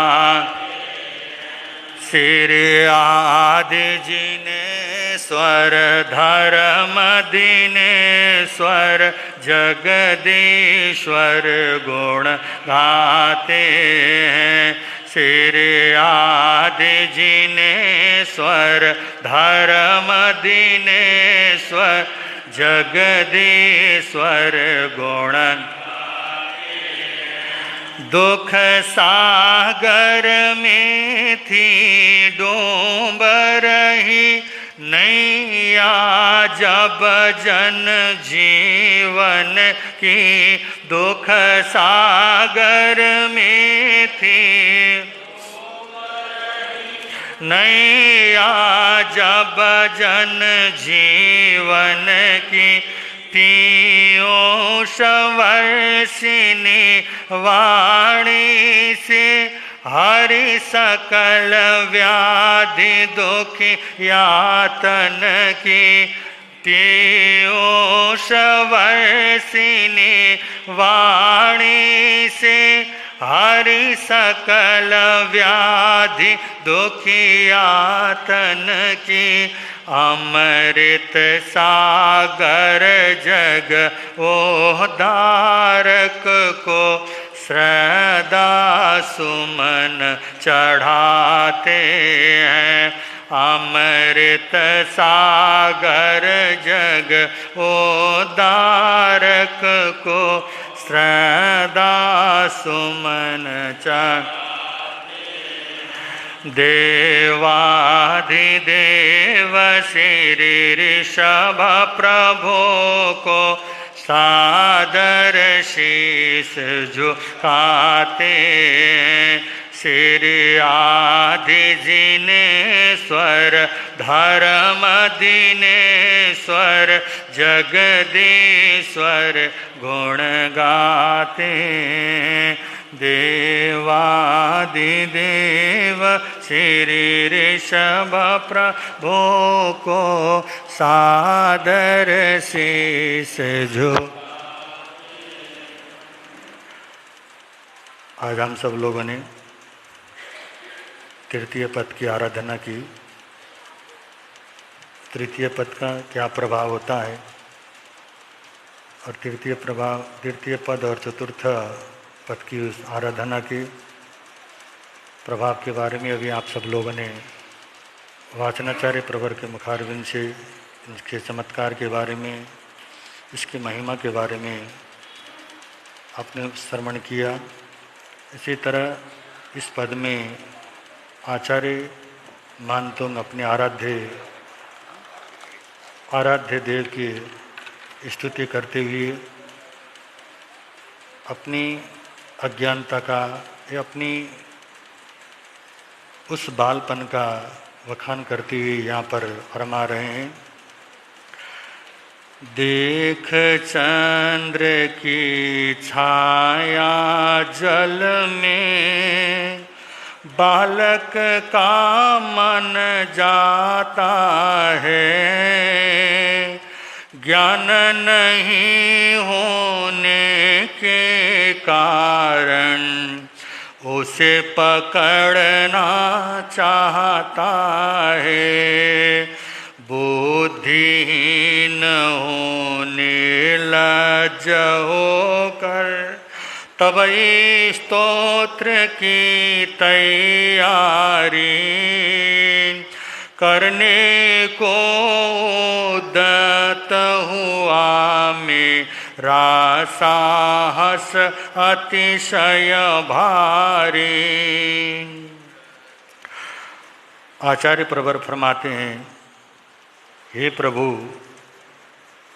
श्री आदि जिनेश्वर धर्म दिनेश्वर जगदीश्वर गुण गाते हैं। श्री आदि जिनेश्वर धर्म दिनेश्वर जगदीश्वर गुण दुख सागर में थी डूब रही नैया जब जन जीवन की दुख सागर में थी नैया जब जन जीवन की पीयूष वर्षिनी वाणी से हरि सकल व्याधि दुखी यातन की पीयूष वर्षिनी वाणी से हरि सकल व्याधि दुखी यातन की अमृत सागर जग ओहदारक को श्रद्धा सुमन चढ़ाते हैं। अमृत सागर जग ओहदारक को श्रद्धा सुमन चढ़ाते। देवाधिदेव श्री ऋषभ प्रभु को सादर शीस झुकाते। श्री आदि जिनेश्वर धर्म दिनेश्वर जगदीश्वर गुण गाते। देवादिदेव श्री ऋषभ प्रभु को सादर शीस झुकाते। आज हम सब लोगों ने तृतीय पद की आराधना की। तृतीय पद का क्या प्रभाव होता है और तृतीय पद और चतुर्थ पद की उस आराधना के प्रभाव के बारे में अभी आप सब लोगों ने वाचनाचार्य प्रवर के मुखारविंद से इसके चमत्कार के बारे में, इसकी महिमा के बारे में आपने श्रवण किया। इसी तरह इस पद में आचार्य मानतुंग अपने आराध्य आराध्य देव की स्तुति करते हुए अपनी अज्ञानता का या अपनी उस बालपन का वखान करते हुए यहाँ पर फरमा रहे हैं। देख चंद्र की छाया जल में बालक का मन जाता है, ज्ञान नहीं होने के कारण उसे पकड़ना चाहता है। बुद्धिहीन होने लज्ज होकर तब स्तोत्र की तैयारी करने को उद्यत हुआ मेरा साहस अतिशय भारी। आचार्य प्रवर फरमाते हैं, हे प्रभु,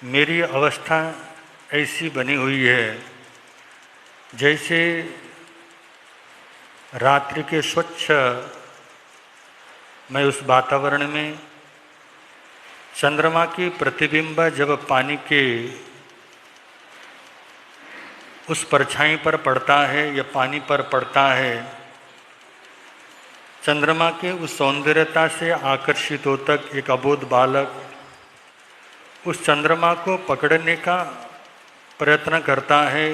मेरी अवस्था ऐसी बनी हुई है जैसे रात्रि के स्वच्छ मैं उस वातावरण में चंद्रमा की प्रतिबिंब जब पानी के उस परछाई पर पड़ता है या पानी पर पड़ता है, चंद्रमा के उस सौंदर्यता से आकर्षित होकर एक अबोध बालक उस चंद्रमा को पकड़ने का प्रयत्न करता है।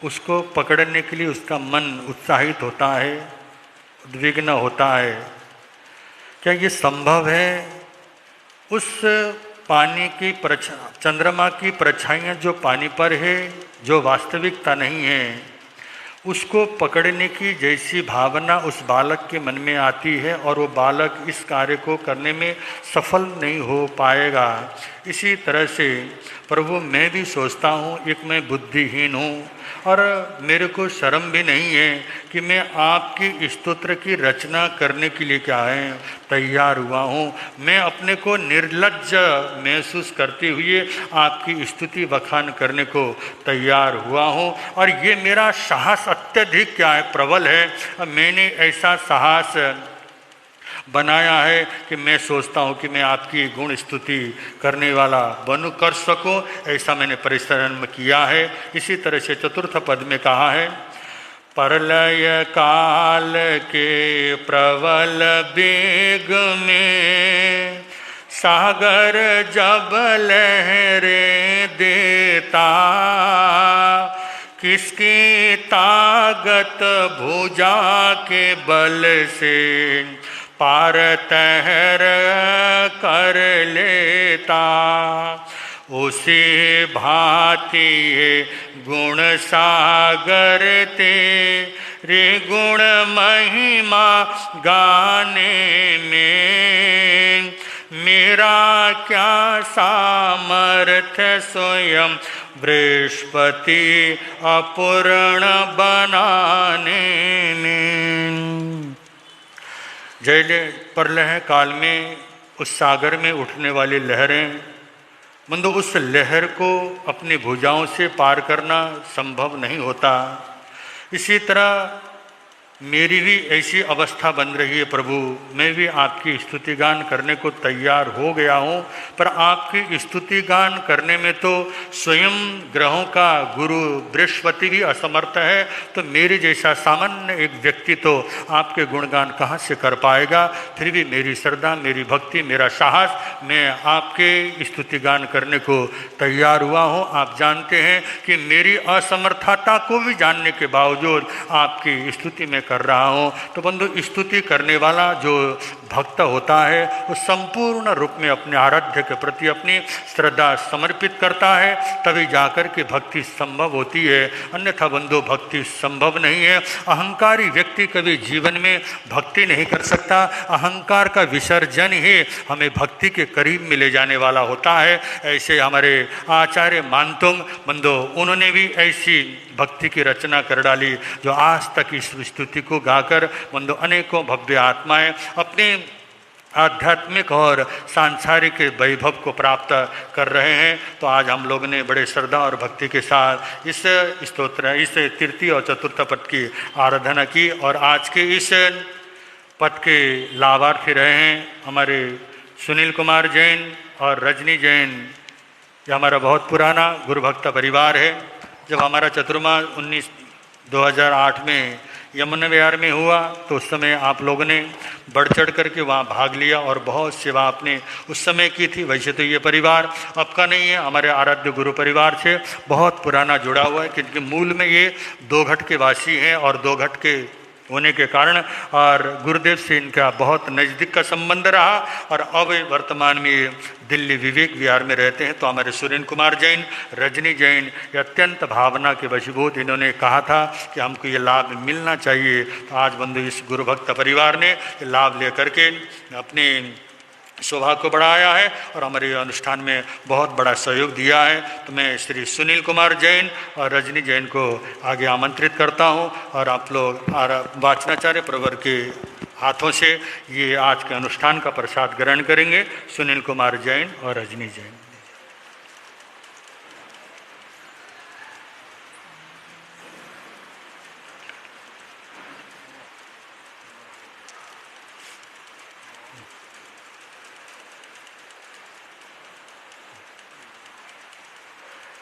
उसको पकड़ने के लिए उसका मन उत्साहित होता है, उद्विग्न होता है। क्या ये संभव है? उस पानी की चंद्रमा की परछाइयाँ जो पानी पर है, जो वास्तविकता नहीं है, उसको पकड़ने की जैसी भावना उस बालक के मन में आती है और वो बालक इस कार्य को करने में सफल नहीं हो पाएगा। इसी तरह से प्रभु, मैं भी सोचता हूँ एक मैं बुद्धिहीन हूँ और मेरे को शर्म भी नहीं है कि मैं आपकी स्तोत्र की रचना करने के लिए क्या है तैयार हुआ हूँ। मैं अपने को निर्लज्ज महसूस करते हुए आपकी स्तुति बखान करने को तैयार हुआ हूँ और ये मेरा साहस अत्यधिक क्या है, प्रबल है। मैंने ऐसा साहस बनाया है कि मैं सोचता हूँ कि मैं आपकी गुण स्तुति करने वाला बनूं, कर सकूं, ऐसा मैंने परिश्रम किया है। इसी तरह से चतुर्थ पद में कहा है, प्रलय काल के प्रबल वेग में सागर जब लहरें देता, किसकी ताकत भुजा के बल से पार तैर कर लेता। उसी भांति ये गुण सागर तेरे गुण महिमा गाने में मेरा क्या सामर्थ्य स्वयं बृहस्पति अपूर्ण बनाने में। जैसे प्रलय काल में उस सागर में उठने वाली लहरें, मतलब उस लहर को अपनी भुजाओं से पार करना संभव नहीं होता, इसी तरह मेरी भी ऐसी अवस्था बन रही है प्रभु। मैं भी आपकी स्तुति गान करने को तैयार हो गया हूँ, पर आपकी स्तुति गान करने में तो स्वयं ग्रहों का गुरु बृहस्पति भी असमर्थ है, तो मेरे जैसा सामान्य एक व्यक्ति तो आपके गुणगान कहाँ से कर पाएगा। फिर भी मेरी श्रद्धा, मेरी भक्ति, मेरा साहस, मैं आपके स्तुति गान करने को तैयार हुआ हूँ। आप जानते हैं कि मेरी असमर्थता को भी जानने के बावजूद आपकी स्तुति में कर रहा हूँ। तो बंधु, स्तुति करने वाला जो भक्त होता है वो संपूर्ण रूप में अपने आराध्य के प्रति अपनी श्रद्धा समर्पित करता है, तभी जाकर के भक्ति संभव होती है, अन्यथा बंधु भक्ति संभव नहीं है। अहंकारी व्यक्ति कभी जीवन में भक्ति नहीं कर सकता। अहंकार का विसर्जन ही हमें भक्ति के करीब में ले जाने वाला होता है। ऐसे हमारे आचार्य मानतुंग बंधु, उन्होंने भी ऐसी भक्ति की रचना कर डाली जो आज तक इस स्तुति को गाकर बंधु अनेकों भव्य आत्माएं अपने आध्यात्मिक और सांसारिक वैभव को प्राप्त कर रहे हैं। तो आज हम लोग ने बड़े श्रद्धा और भक्ति के साथ इस स्तोत्र, इस तृतीय और चतुर्थ पद की आराधना की और आज के इस पद के लाभार्थी रहे हैं हमारे सुनील कुमार जैन और रजनी जैन। ये हमारा बहुत पुराना गुरु भक्त परिवार है। जब हमारा चतुर्मास 2008 में यमुना विहार में हुआ तो उस समय आप लोगों ने बढ़ चढ़ करके वहाँ भाग लिया और बहुत सेवा आपने उस समय की थी। वैसे तो ये परिवार आपका नहीं है, हमारे आराध्य गुरु परिवार से बहुत पुराना जुड़ा हुआ है, क्योंकि मूल में ये दो घट के वासी हैं और दो घट के होने के कारण और गुरुदेव से इनका बहुत नज़दीक का संबंध रहा और अब वर्तमान में ये दिल्ली विवेक विहार में रहते हैं। तो हमारे सुरेंद्र कुमार जैन, रजनी जैन ये अत्यंत भावना के वशीभूत इन्होंने कहा था कि हमको ये लाभ मिलना चाहिए। तो आज बंधु इस गुरु भक्त परिवार ने ये लाभ लेकर के अपने सौभाग्य को बढ़ाया है और हमारे अनुष्ठान में बहुत बड़ा सहयोग दिया है। तो मैं श्री सुनील कुमार जैन और रजनी जैन को आगे आमंत्रित करता हूं और आप लोग वाचनाचार्य प्रवर के हाथों से ये आज के अनुष्ठान का प्रसाद ग्रहण करेंगे। सुनील कुमार जैन और रजनी जैन।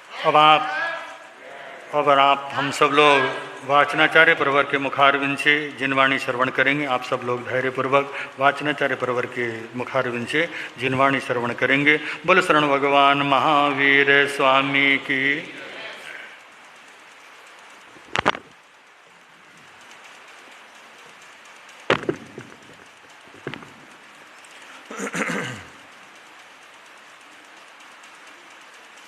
अब आप हम सब लोग वाचनाचार्य प्रवर के मुखारविंद से जिनवाणी श्रवण करेंगे। आप सब लोग धैर्यपूर्वक वाचनाचार्य प्रवर के मुखारविंद से जिनवाणी श्रवण करेंगे। बोलो शरण भगवान महावीर स्वामी की।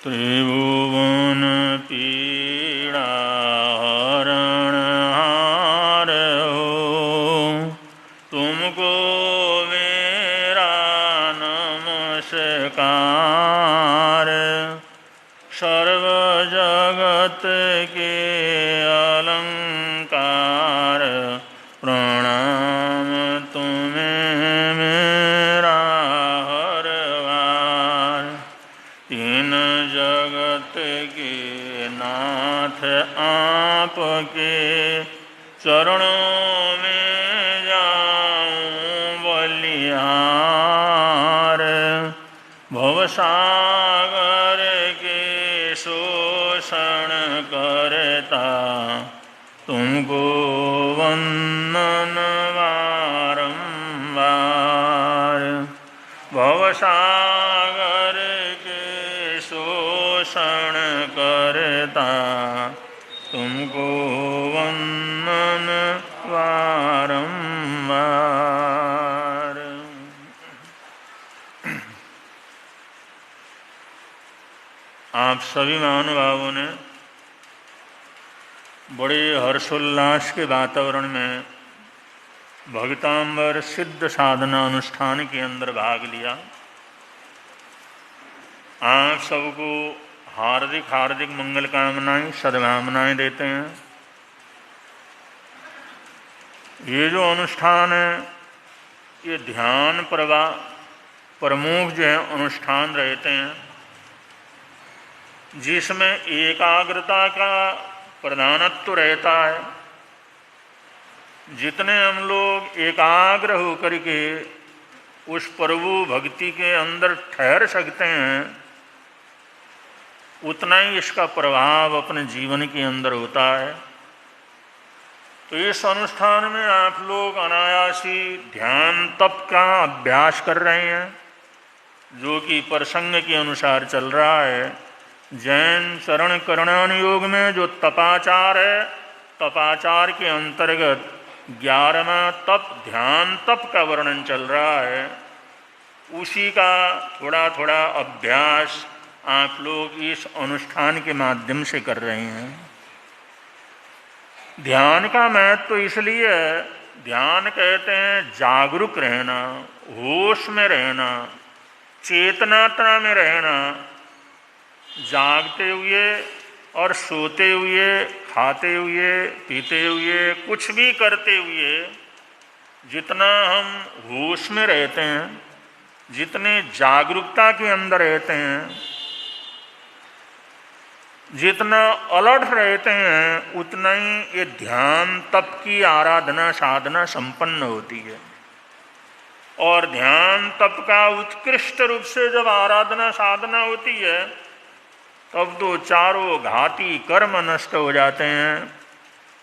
त्रिभुवन पीड़ा हरण हार हो, तुमको मेरा नमस्कार। सर्व जगत के अलंकार, प्रणाम तुम्हें मेरा हर बार। तीन जगत के नाथ आपके चरणों में जाऊं बलिहार। भवसागर के शोषण करता, तुमको वंदन बारंबार। भवसागर के शोषण करता, तुमको वंदन बारंबार। आप सभी महानुभावों ने बड़े हर्षोल्लास के वातावरण में भगतांबर सिद्ध साधना अनुष्ठान के अंदर भाग लिया। आप सबको हार्दिक हार्दिक मंगल कामनाएं सद्भावनाएं देते हैं। ये जो अनुष्ठान है ये ध्यान प्रमुख जो है अनुष्ठान रहते हैं, जिसमें एकाग्रता का प्रधानत्व रहता है। जितने हम लोग एकाग्र होकर के उस प्रभु भक्ति के अंदर ठहर सकते हैं, उतना ही इसका प्रभाव अपने जीवन के अंदर होता है। तो इस अनुष्ठान में आप लोग अनायासी ध्यान तप का अभ्यास कर रहे हैं, जो कि प्रसंग के अनुसार चल रहा है। जैन चरण करणान योग में जो तपाचार है, तपाचार के अंतर्गत 11वां तप ध्यान तप का वर्णन चल रहा है। उसी का थोड़ा थोड़ा अभ्यास आप लोग इस अनुष्ठान के माध्यम से कर रहे हैं। ध्यान का महत्व तो इसलिए है, ध्यान कहते हैं जागरूक रहना, होश में रहना, चेतनाता में रहना। जागते हुए और सोते हुए, खाते हुए, पीते हुए, कुछ भी करते हुए जितना हम होश में रहते हैं, जितने जागरूकता के अंदर रहते हैं, जितना अलर्ट रहते हैं, उतना ही ये ध्यान तप की आराधना साधना संपन्न होती है। और ध्यान तप का उत्कृष्ट रूप से जब आराधना साधना होती है, तब तो चारों घाती कर्म नष्ट हो जाते हैं।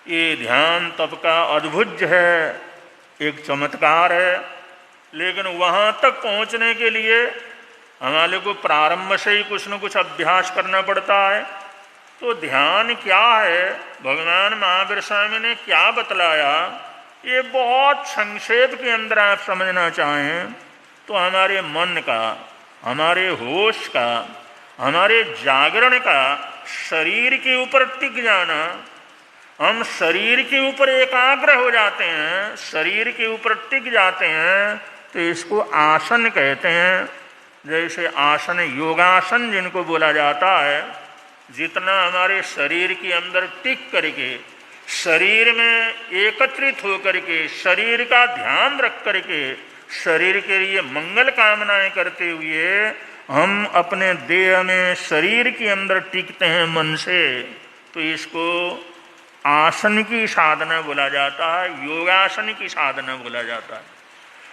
ये ध्यान तप का अद्भुत है, एक चमत्कार है। लेकिन वहाँ तक पहुँचने के लिए हमारे को प्रारंभ से ही कुछ न कुछ अभ्यास करना पड़ता है। तो ध्यान क्या है, भगवान महावीर स्वामी ने क्या बतलाया, ये बहुत संक्षेप के अंदर आप समझना चाहें तो हमारे मन का, हमारे होश का, हमारे जागरण का शरीर के ऊपर टिक जाना। हम शरीर के ऊपर एकाग्र हो जाते हैं, शरीर के ऊपर टिक जाते हैं, तो इसको आसन कहते हैं। जैसे आसन योगासन जिनको बोला जाता है, जितना हमारे शरीर के अंदर टिक करके, शरीर में एकत्रित होकर के, शरीर का ध्यान रख करके, शरीर के लिए मंगल कामनाएं करते हुए हम अपने देह में शरीर के अंदर टिकते हैं मन से, तो इसको आसन की साधना बोला जाता है, योगासन की साधना बोला जाता है।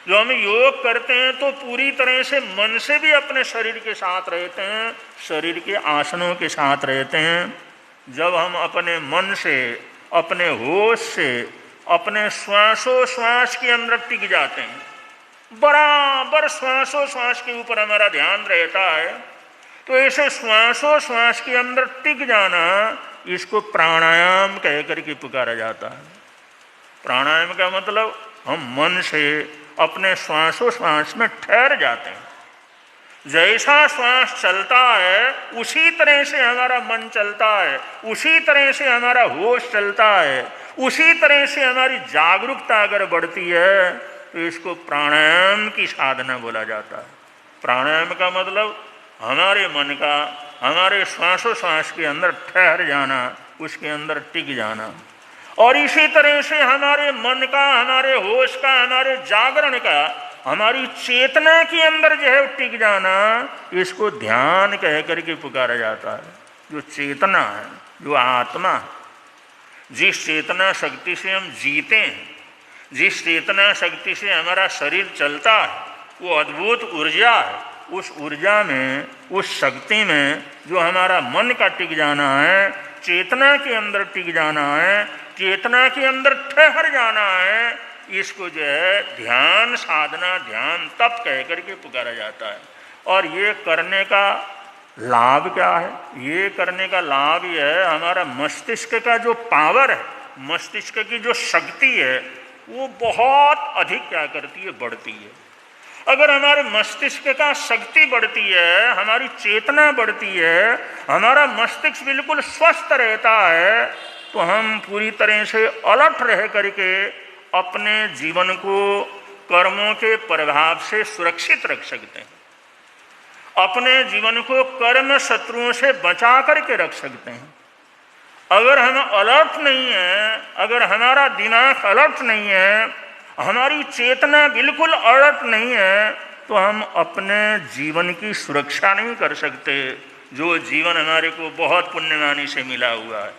जो हम योग करते हैं तो पूरी तरह से मन से भी अपने शरीर के साथ रहते हैं, शरीर के आसनों के साथ रहते हैं। जब हम अपने मन से, अपने होश से, अपने श्वासोश्वास के अंदर टिक जाते हैं, बराबर श्वासोश्वास के ऊपर हमारा ध्यान रहता है, तो ऐसे श्वासोश्वास के अंदर टिक जाना, इसको प्राणायाम कह करके पुकारा जाता है। प्राणायाम का मतलब हम मन से अपने श्वासोश्वास में ठहर जाते हैं। जैसा श्वास चलता है उसी तरह से हमारा मन चलता है, उसी तरह से हमारा होश चलता है, उसी तरह से हमारी जागरूकता अगर बढ़ती है तो इसको प्राणायाम की साधना बोला जाता है। प्राणायाम का मतलब हमारे मन का, हमारे श्वासोश्वास के अंदर ठहर जाना, उसके अंदर टिक जाना। और इसी तरह से हमारे मन का, हमारे होश का, हमारे जागरण का, हमारी चेतना के अंदर जो है टिक जाना, इसको ध्यान कह करके पुकारा जाता है। जो चेतना है, जो आत्मा है, जिस चेतना शक्ति से हम जीते हैं, जिस चेतना शक्ति से हमारा शरीर चलता है, वो अद्भुत ऊर्जा है। उस ऊर्जा में, उस शक्ति में जो हमारा मन का टिक जाना है, चेतना के अंदर टिक जाना है, चेतना के अंदर ठहर जाना है, इसको जो है ध्यान साधना, ध्यान तप कह करके पुकारा जाता है। और ये करने का लाभ क्या है? ये करने का लाभ ये है, हमारा मस्तिष्क का जो पावर है, मस्तिष्क की जो शक्ति है, वो बहुत अधिक क्या करती है, बढ़ती है। अगर हमारे मस्तिष्क का शक्ति बढ़ती है, हमारी चेतना बढ़ती है, हमारा मस्तिष्क बिल्कुल स्वस्थ रहता है, तो हम पूरी तरह से अलर्ट रह करके अपने जीवन को कर्मों के प्रभाव से सुरक्षित रख सकते हैं, अपने जीवन को कर्म शत्रुओं से बचा करके रख सकते हैं। अगर हम अलर्ट नहीं है, अगर हमारा दिमाग अलर्ट नहीं है, हमारी चेतना बिल्कुल अलर्ट नहीं है, तो हम अपने जीवन की सुरक्षा नहीं कर सकते। जो जीवन हमारे को बहुत पुण्यवानी से मिला हुआ है,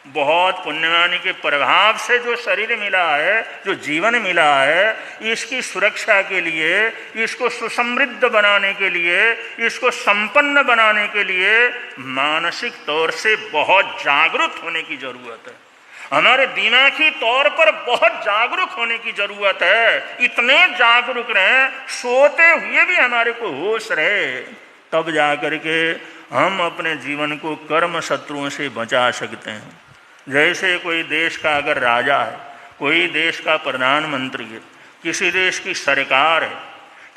बहुत पुण्यवानी के प्रभाव से जो शरीर मिला है, जो जीवन मिला है, इसकी सुरक्षा के लिए, इसको सुसमृद्ध बनाने के लिए, इसको संपन्न बनाने के लिए मानसिक तौर से बहुत जागरूक होने की जरूरत है। हमारे दिमागी तौर पर बहुत जागरूक होने की जरूरत है। इतने जागरूक रहें, सोते हुए भी हमारे को होश रहे, तब जा करके हम अपने जीवन को कर्म शत्रुओं से बचा सकते हैं। जैसे कोई देश का अगर राजा है, कोई देश का प्रधानमंत्री है, किसी देश की सरकार है,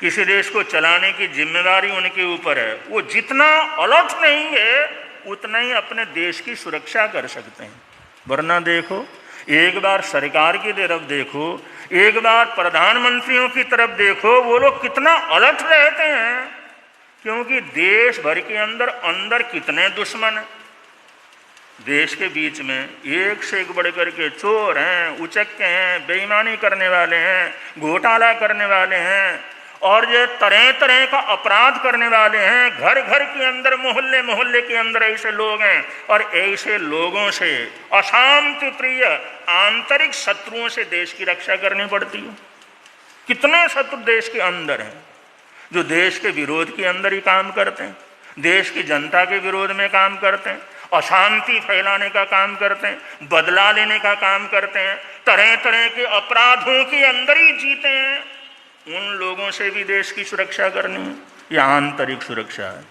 किसी देश को चलाने की जिम्मेदारी उनके ऊपर है, वो जितना अलर्ट नहीं है उतना ही अपने देश की सुरक्षा कर सकते हैं। वरना देखो, एक बार सरकार की तरफ देखो, एक बार प्रधानमंत्रियों की तरफ देखो, वो लोग कितना अलर्ट रहते हैं, क्योंकि देश भर के अंदर कितने दुश्मन हैं। देश के बीच में एक से एक बढ़ करके चोर हैं, उचक्के हैं, बेईमानी करने वाले हैं, घोटाला करने वाले हैं और ये तरह तरह का अपराध करने वाले हैं। घर घर के अंदर, मोहल्ले मोहल्ले के अंदर ऐसे लोग हैं और ऐसे लोगों से, अशांति प्रिय आंतरिक शत्रुओं से देश की रक्षा करनी पड़ती है। कितने शत्रु देश के अंदर हैं जो देश के विरोध के अंदर ही काम करते हैं, देश की जनता के विरोध में काम करते हैं, अशांति फैलाने का काम करते हैं, बदला लेने का काम करते हैं, तरह तरह के अपराधों के अंदर ही जीते हैं। उन लोगों से भी देश की सुरक्षा करनी है, यह आंतरिक सुरक्षा है।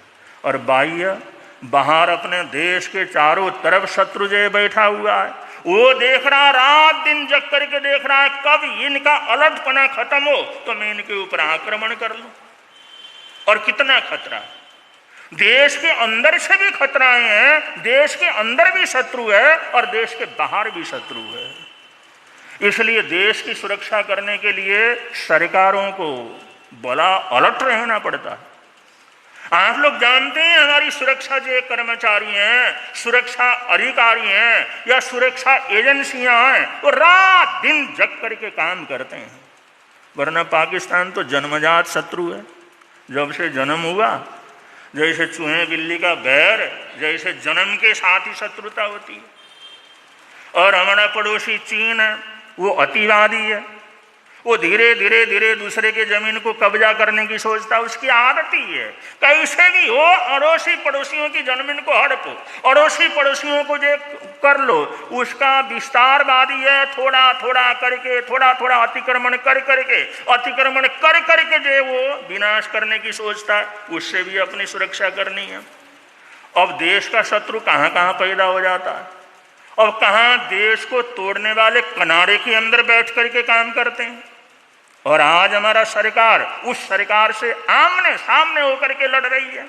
और बाह्य, बाहर अपने देश के चारों तरफ शत्रु जो बैठा हुआ है, वो देख रहा, रात दिन जग करके देख रहा है कब इनका अलटपना खत्म हो तो मैं इनके ऊपर आक्रमण कर लूं। और कितना खतरा, देश के अंदर से भी खतराएं हैं, देश के अंदर भी शत्रु है और देश के बाहर भी शत्रु है। इसलिए देश की सुरक्षा करने के लिए सरकारों को बड़ा अलर्ट रहना पड़ता है। आप लोग जानते हैं हमारी सुरक्षा जो कर्मचारी हैं, सुरक्षा अधिकारी हैं या सुरक्षा एजेंसियां हैं, वो रात दिन जग करके काम करते हैं। वरना पाकिस्तान तो जन्मजात शत्रु है। जब से जन्म हुआ, जैसे चूहे बिल्ली का बैर, जैसे जन्म के साथ ही शत्रुता होती है। और हमारा पड़ोसी चीन है, वो अतिवादी है, वो धीरे धीरे धीरे दूसरे के जमीन को कब्जा करने की सोचता है, उसकी आदत ही है। कैसे भी हो अड़ोसी पड़ोसियों की जमीन को हड़पो, अड़ोसी पड़ोसियों को जो कर लो, उसका विस्तारवादी है। थोड़ा थोड़ा करके, थोड़ा थोड़ा अतिक्रमण कर करके जो वो विनाश करने की सोचता है, उससे भी अपनी सुरक्षा करनी है। अब देश का शत्रु कहाँ कहाँ पैदा हो जाता है और कहाँ देश को तोड़ने वाले किनारे के अंदर बैठ करके काम करते हैं। और आज हमारा सरकार उस सरकार से आमने सामने होकर के लड़ रही है।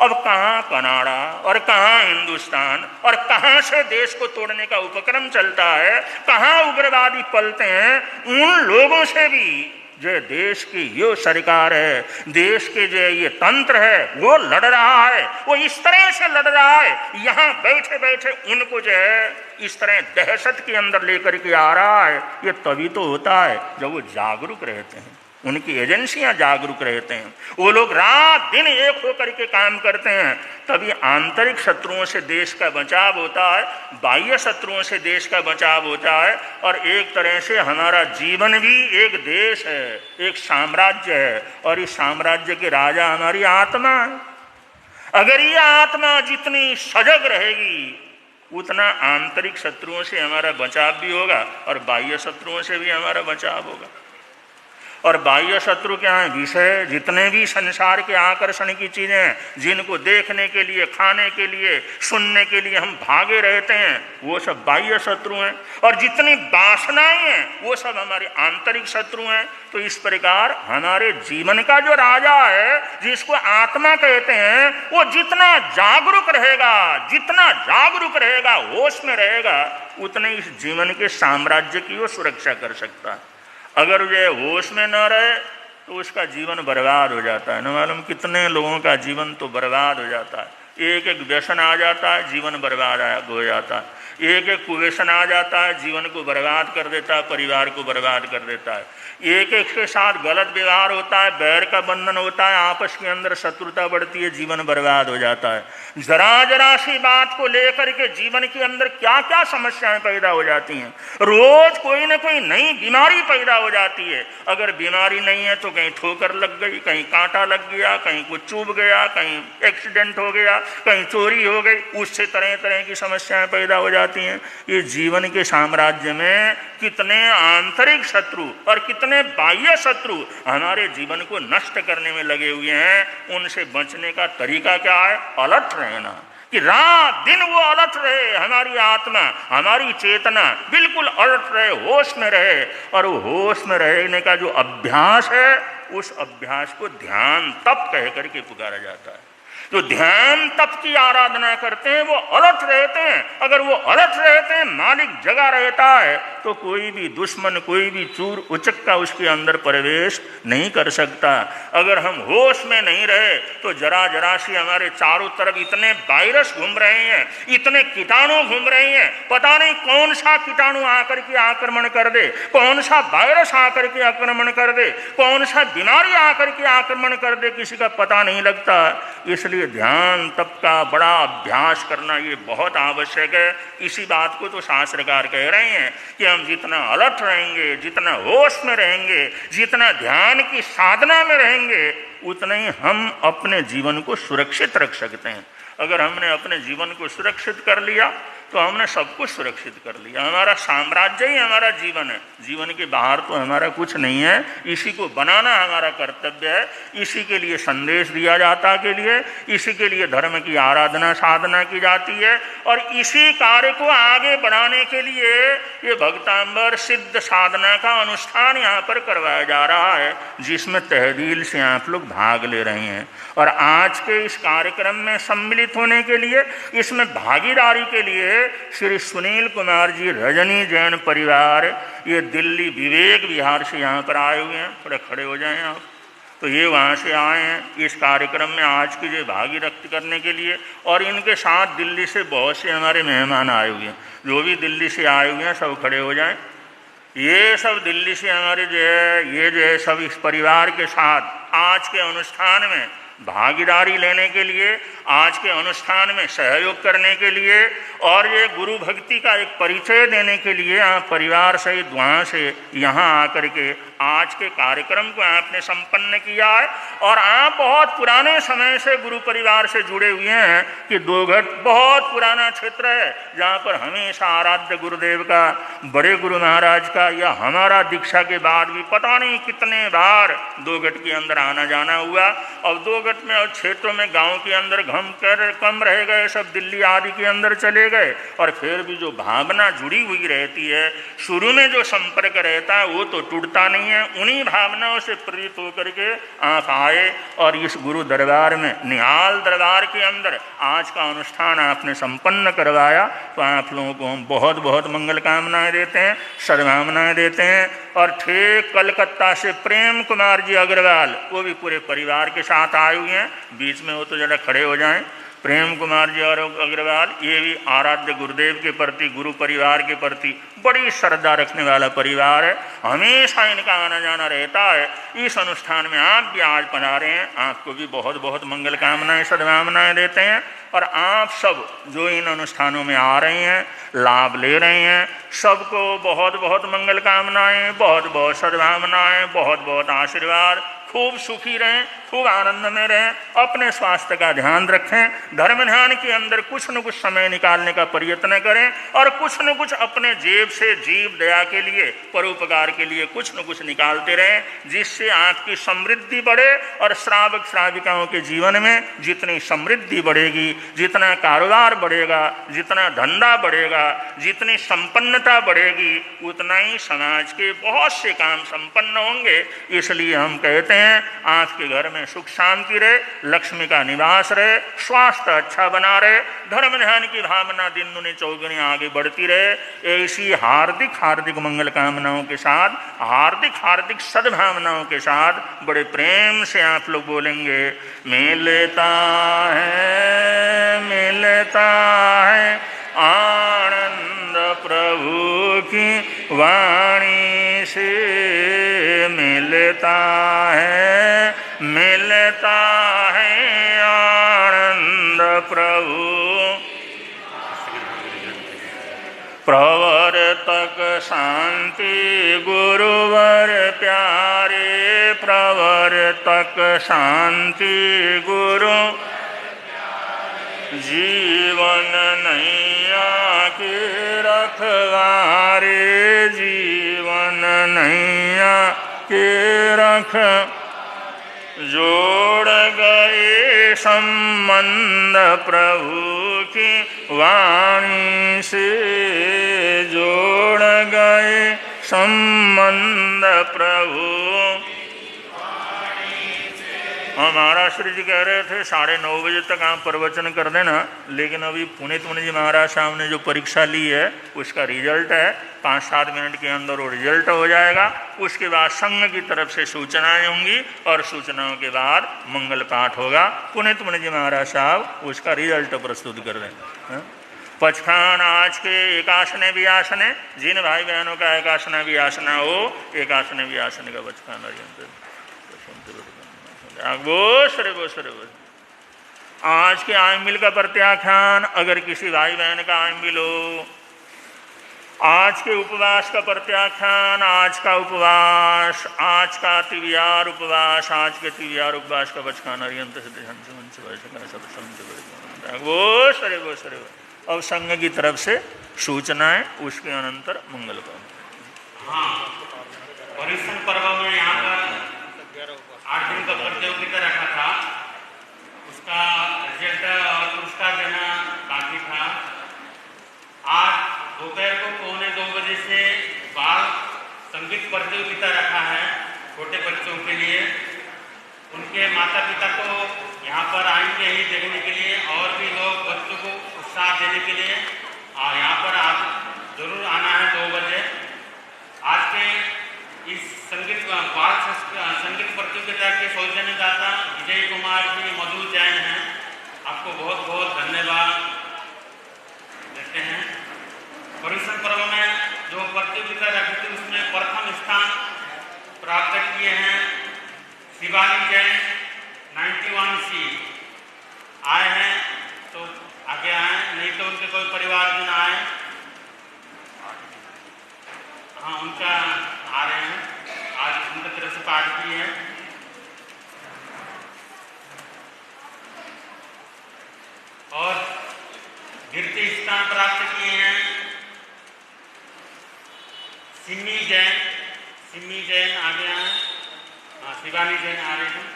अब कहाँ कनाडा और कहाँ हिंदुस्तान और कहाँ से देश को तोड़ने का उपक्रम चलता है, कहाँ उग्रवादी पलते हैं, उन लोगों से भी जो देश की ये सरकार है, देश के जो ये तंत्र है, वो लड़ रहा है। वो इस तरह से लड़ रहा है, यहाँ बैठे बैठे उनको जो है इस तरह दहशत के अंदर लेकर के आ रहा है। ये तभी तो होता है जब वो जागरूक रहते हैं, उनकी एजेंसियां जागरूक रहते हैं, वो लोग रात दिन एक होकर के काम करते हैं। तभी आंतरिक शत्रुओं से देश का बचाव होता है, बाह्य शत्रुओं से देश का बचाव होता है। और एक तरह से हमारा जीवन भी एक देश है, एक साम्राज्य है, और इस साम्राज्य के राजा हमारी आत्मा है। अगर ये आत्मा जितनी सजग रहेगी, उतना आंतरिक शत्रुओं से हमारा बचाव भी होगा और बाह्य शत्रुओं से भी हमारा बचाव होगा। और बाह्य शत्रु क्या है? विषय, जितने भी संसार के आकर्षण की चीज़ें हैं, जिनको देखने के लिए, खाने के लिए, सुनने के लिए हम भागे रहते हैं, वो सब बाह्य शत्रु हैं। और जितनी वासनाएं हैं, वो सब हमारे आंतरिक शत्रु हैं। तो इस प्रकार हमारे जीवन का जो राजा है, जिसको आत्मा कहते हैं, वो जितना जागरूक रहेगा, होश में रहेगा, उतने इस जीवन के साम्राज्य की वो सुरक्षा कर सकता है। अगर ये होश में न रहे तो उसका जीवन बर्बाद हो जाता है। न मालूम कितने लोगों का जीवन तो बर्बाद हो जाता है। एक एक व्यसन आ जाता है, जीवन बर्बाद हो जाता है। एक एक कुव्यसन आ जाता है, जीवन को बर्बाद कर देता है, परिवार को बर्बाद कर देता है। एक एक के साथ गलत व्यवहार होता है, बैर का बंधन होता है, आपस के अंदर शत्रुता बढ़ती है, जीवन बर्बाद हो जाता है। जरा जरा सी बात को लेकर के जीवन के अंदर क्या क्या समस्याएं पैदा हो जाती हैं। रोज कोई ना कोई नई बीमारी पैदा हो जाती है। अगर बीमारी नहीं है तो कहीं ठोकर लग गई, कहीं कांटा लग गया, कहीं कुछ चुभ गया, कहीं एक्सीडेंट हो गया, कहीं चोरी हो गई, उससे तरह तरह की समस्याएं पैदा हो जाती हैं। ये जीवन के साम्राज्य में कितने आंतरिक शत्रु और कितने बाह्य शत्रु हमारे जीवन को नष्ट करने में लगे हुए हैं। उनसे बचने का तरीका क्या है? अलर्ट रहना, कि रात दिन वो अलर्ट रहे, हमारी आत्मा, हमारी चेतना बिल्कुल अलर्ट रहे, होश में रहे। और वो होश में रहने का जो अभ्यास है, उस अभ्यास को ध्यान तप कह करके पुकारा जाता है। जो ध्यान तप की आराधना करते हैं वो अलर्ट रहते हैं। अगर वो अलर्ट रहते हैं, मालिक जगा रहता है, तो कोई भी दुश्मन, कोई भी चूर उचक्का उसके अंदर प्रवेश नहीं कर सकता। अगर हम होश में नहीं रहे तो जरा जरा सी हमारे चारों तरफ इतने वायरस घूम रहे हैं, इतने कीटाणु घूम रहे हैं, पता नहीं कौन सा कीटाणु आकर के आक्रमण कर दे, कौन सा वायरस आकर के आक्रमण कर दे, कौन सा बीमारी आकर के आक्रमण कर दे, किसी का पता नहीं लगता। इसलिए ध्यान तप का बड़ा अभ्यास करना ये बहुत आवश्यक है। इसी बात को तो शास्त्रकार कह रहे हैं कि हम जितना अलर्ट रहेंगे, जितना होश में रहेंगे, जितना ध्यान की साधना में रहेंगे, उतना ही हम अपने जीवन को सुरक्षित रख सकते हैं। अगर हमने अपने जीवन को सुरक्षित कर लिया तो हमने सब कुछ सुरक्षित कर लिया। हमारा साम्राज्य ही हमारा जीवन है, जीवन के बाहर तो हमारा कुछ नहीं है। इसी को बनाना हमारा कर्तव्य है, इसी के लिए संदेश दिया जाता के लिए, इसी के लिए धर्म की आराधना साधना की जाती है। और इसी कार्य को आगे बढ़ाने के लिए ये भक्तांबर सिद्ध साधना का अनुष्ठान यहाँ पर करवाया जा रहा है, जिसमें तहदील से आप लोग भाग ले रहे हैं। और आज के इस कार्यक्रम में सम्मिलित होने के लिए, इसमें भागीदारी के लिए श्री सुनील कुमार जी रजनी जैन परिवार, ये दिल्ली विवेक विहार से यहाँ पर आए हुए हैं। थोड़ा खड़े हो जाएं आप। तो ये वहाँ से आए हैं इस कार्यक्रम में आज की जो भागीरथी करने के लिए। और इनके साथ दिल्ली से बहुत से हमारे मेहमान आए हुए हैं। जो भी दिल्ली से आए हुए हैं सब खड़े हो जाएं। ये सब दिल्ली से हमारे जो है, ये जो है सब इस परिवार के साथ आज के अनुष्ठान में भागीदारी लेने के लिए, आज के अनुष्ठान में सहयोग करने के लिए और ये गुरु भक्ति का एक परिचय देने के लिए आप परिवार सहित वहाँ से यहाँ आकर के आज के कार्यक्रम को आपने संपन्न किया है। और आप बहुत पुराने समय से गुरु परिवार से जुड़े हुए हैं कि दोघट बहुत पुराना क्षेत्र है, जहाँ पर हमेशा आराध्य गुरुदेव का, बड़े गुरु महाराज का या हमारा दीक्षा के बाद भी पता नहीं कितने बार दोघट के अंदर आना जाना हुआ। अब दोघट में और क्षेत्रों में गाँव के अंदर कम रह गए, सब दिल्ली आदि के अंदर चले गए। और फिर भी जो भावना जुड़ी हुई रहती है, शुरू में जो संपर्क रहता है वो तो टूटता नहीं है। उन्हीं भावनाओं से प्रेरित होकर के आप आए और इस गुरु दरबार में, निहाल दरबार के अंदर आज का अनुष्ठान आपने संपन्न करवाया। तो आप लोगों को हम बहुत बहुत मंगल कामनाएं देते हैं, सद्भावनाएं देते हैं। और ठीक कलकत्ता से प्रेम कुमार जी अग्रवाल, वो भी पूरे परिवार के साथ आए हुए हैं। बीच में वो तो जरा खड़े हो जाएं। प्रेम कुमार जी और अग्रवाल, ये भी आराध्य गुरुदेव के प्रति, गुरु परिवार के प्रति बड़ी श्रद्धा रखने वाला परिवार है। हमेशा इनका आना जाना रहता है। इस अनुष्ठान में आप भी आज पधारे हैं, आपको भी बहुत बहुत मंगल कामनाएं सद्भावनाएं देते हैं। और आप सब जो इन अनुष्ठानों में आ रहे हैं, लाभ ले रहे हैं, सबको बहुत बहुत मंगल कामनाएं, बहुत बहुत सद्भावनाएं, बहुत बहुत आशीर्वाद। खूब सुखी रहें, खूब आनंद में रहें, अपने स्वास्थ्य का ध्यान रखें, धर्म ध्यान के अंदर कुछ न कुछ समय निकालने का प्रयत्न करें और कुछ न कुछ अपने जेब से जीव दया के लिए, परोपकार के लिए कुछ न कुछ निकालते रहें, जिससे आपकी समृद्धि बढ़े। और श्रावक श्राविकाओं के जीवन में जितनी समृद्धि बढ़ेगी, जितना कारोबार बढ़ेगा, जितना धंधा बढ़ेगा, जितनी संपन्नता बढ़ेगी, उतना ही समाज के बहुत से काम संपन्न होंगे। इसलिए हम कहते हैं आपके घर में सुख शांति रहे, लक्ष्मी का निवास रहे, स्वास्थ्य अच्छा बना रहे, धर्म ध्यान की भावना दिन दुनी चौगुनी आगे बढ़ती रहे। ऐसी हार्दिक हार्दिक मंगल कामनाओं के साथ, हार्दिक हार्दिक सद्भावनाओं के साथ बड़े प्रेम से आप लोग बोलेंगे, मिलता है आनंद प्रभु की वाणी से, मिलता है आनंद प्रभु। प्रवर्तक शांति गुरुवर प्यारे, प्रवर्तक शांति गुरु जीवन नैया के रखवारे, जीवन नैया के रख। जोड़ गए संबंध प्रभु की वाणी से, जोड़ गए संबंध प्रभु हाँ, महाराज श्री जी कह रहे थे 9:30 बजे तक आप प्रवचन कर देना, लेकिन अभी पुनीत मुनि जी महाराज साहब ने जो परीक्षा ली है उसका रिजल्ट है, 5-7 मिनट के अंदर वो रिजल्ट हो जाएगा। उसके बाद संघ की तरफ से सूचनाएं होंगी और सूचनाओं के बाद मंगल पाठ होगा। पुनीत मुनि जी महाराज साहब उसका रिजल्ट प्रस्तुत कर देंगे। पचखान आज के एकासने भी आसने, जिन भाई बहनों का एकासना भी आसना हो, एकासने भी आसने का पचखान आज के आयमिल का प्रत्याख्यान, अगर किसी भाई बहन का आयमिल हो, आज के उपवास का प्रत्याख्यान, आज का उपवास, आज का तिवियार उपवास, आज के तिवियार उपवास का पचखान अरियंत सरे अब संघ की तरफ से सूचनाएं, उसके अनंतर मंगल पाठ। हाँ, परिश्रम पर्व में यहाँ पर 8 दिन का प्रतियोगिता रखा था, उसका रिजल्ट और पुरस्कार देना बाकी था। आज दोपहर को 1:45 बजे से बाल संगीत प्रतियोगिता रखा है छोटे बच्चों के लिए। उनके माता पिता को यहाँ पर आएंगे ही देखने के लिए, और भी लोग बच्चों को उत्साह देने के लिए, और यहाँ पर आप जरूर आना है 2 बजे। आज के इस संगीत बाल संगीत प्रतियोगिता के सौजन्यदाता विजय कुमार जी मधु जैन हैं, आपको बहुत बहुत धन्यवाद देते हैं। परिश्रम पर्व में जो प्रतियोगिता रखी थी उसमें प्रथम स्थान प्राप्त किए हैं शिवानी जैन 91C आए हैं, तो आगे आए, नहीं तो उनके कोई परिवारजन आए। हाँ, उनका आ रहे हैं, आज उनकी तरफ से पाठ की है। और द्वितीय स्थान प्राप्त किए हैं सिमी जैन आगे आए। हाँ, शिवानी जैन आ रहे हैं।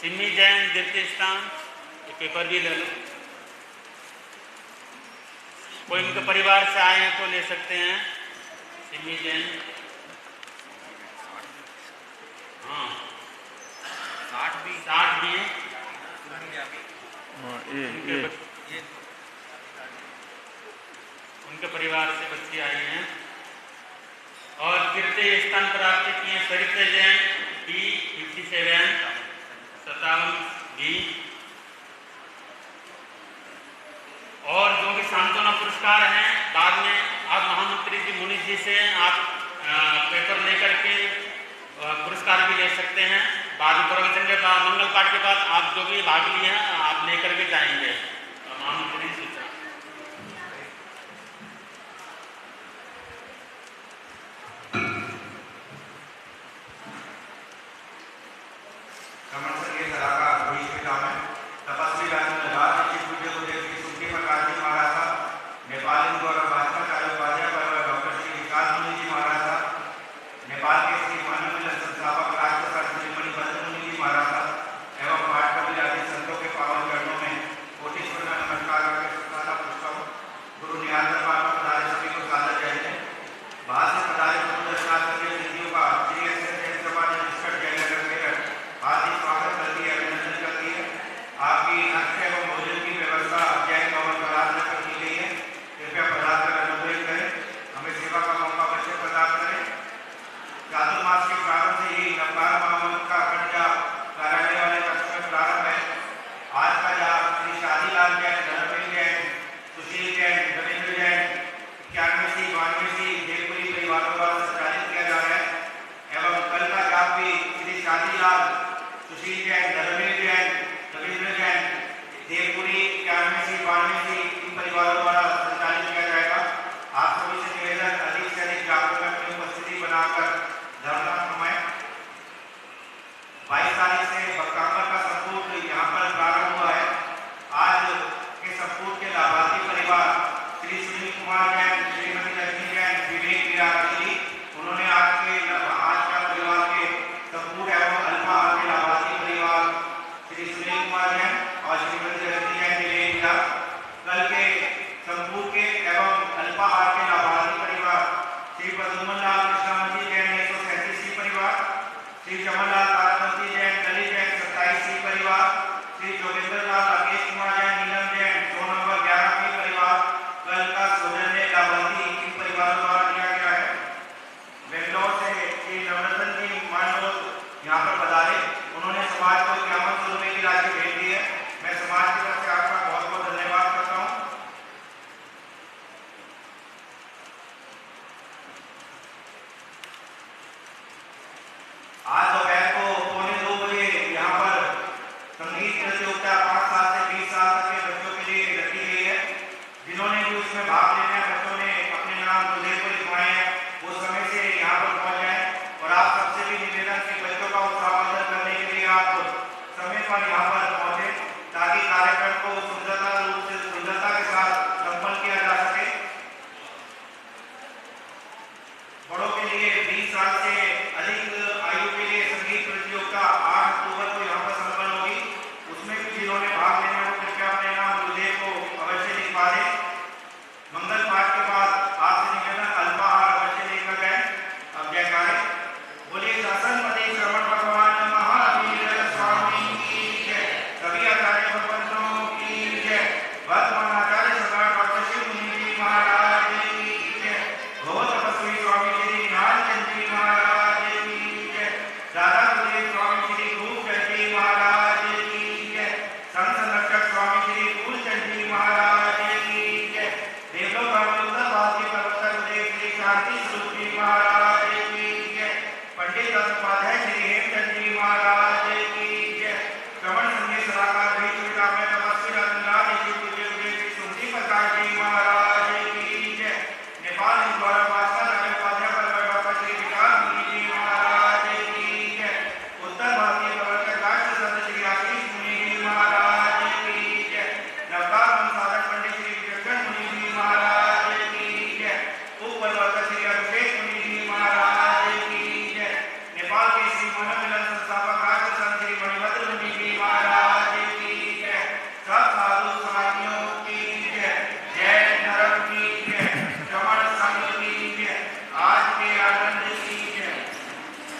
सिमी जैन द्वितीय स्थान, ये पेपर भी ले लो, कोई उनके परिवार से आए हैं तो ले सकते हैं। सिमी जैन, हाँ 60 भी उनके परिवार से बच्ची आई हैं। और तृतीय स्थान प्राप्त किए सरिता जैन B57 57B। और जो भी सांत्वना पुरस्कार हैं, बाद में आप महामंत्री जी मुनीष जी से आप पेपर लेकर के पुरस्कार भी ले सकते हैं। बाद में प्रवचन के बाद, मंगल पाठ के बाद आप जो भी भाग लिए हैं आप लेकर के जाएंगे महामंत्री जी से।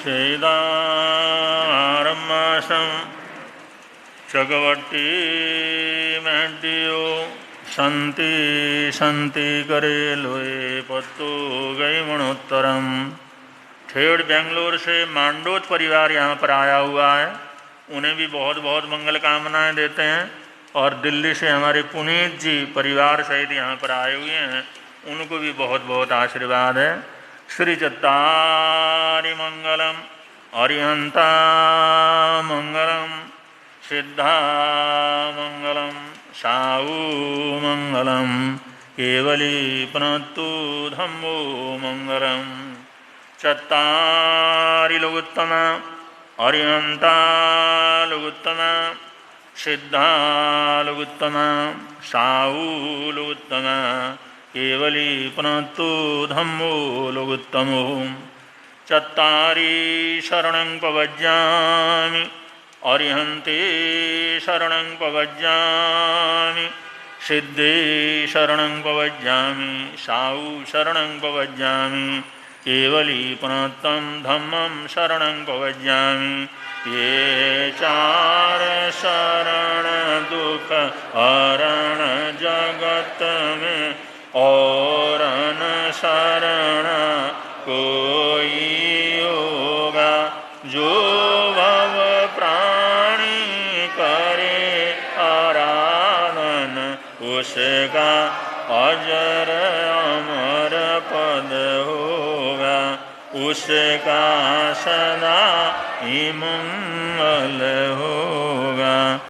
सेदारमासम चकवट्टी महटियो संति संति करे लोए पत्तो गई मणोत्तरम। ठेड़ बेंगलोर से मांडोत परिवार यहाँ पर आया हुआ है, उन्हें भी बहुत बहुत मंगल कामनाएं देते हैं। और दिल्ली से हमारे पुनीत जी परिवार सहित यहाँ पर आए हुए हैं, उनको भी बहुत बहुत आशीर्वाद है। श्री चत्तारि मंगलम अरिहंता मंगलम सिद्धा मंगलम साऊ मंगलम केवली प्रणतु धम्मो मंगलम। चत्तारि लोकोत्तम अरिहंता लोकोत्तम सिद्धा लोकोत्तम साऊ लोकोत्तम केवली प्रणतु धम्मो लोकोत्तमो। चत्तारि शरणं प्रपद्यामि अरिहन्ते शरणं प्रपद्यामि सिद्धे शरणं प्रपद्यामि साऊ शरणं प्रपद्यामि केवली प्रणतं धम्मं शरणं प्रपद्यामि। ये चार शरण दुख हरण जगत में और न शरण कोई होगा। जो भव प्राणी करे आराधन उसका अजर अमर पद होगा, उसका सदा ही मंगल होगा।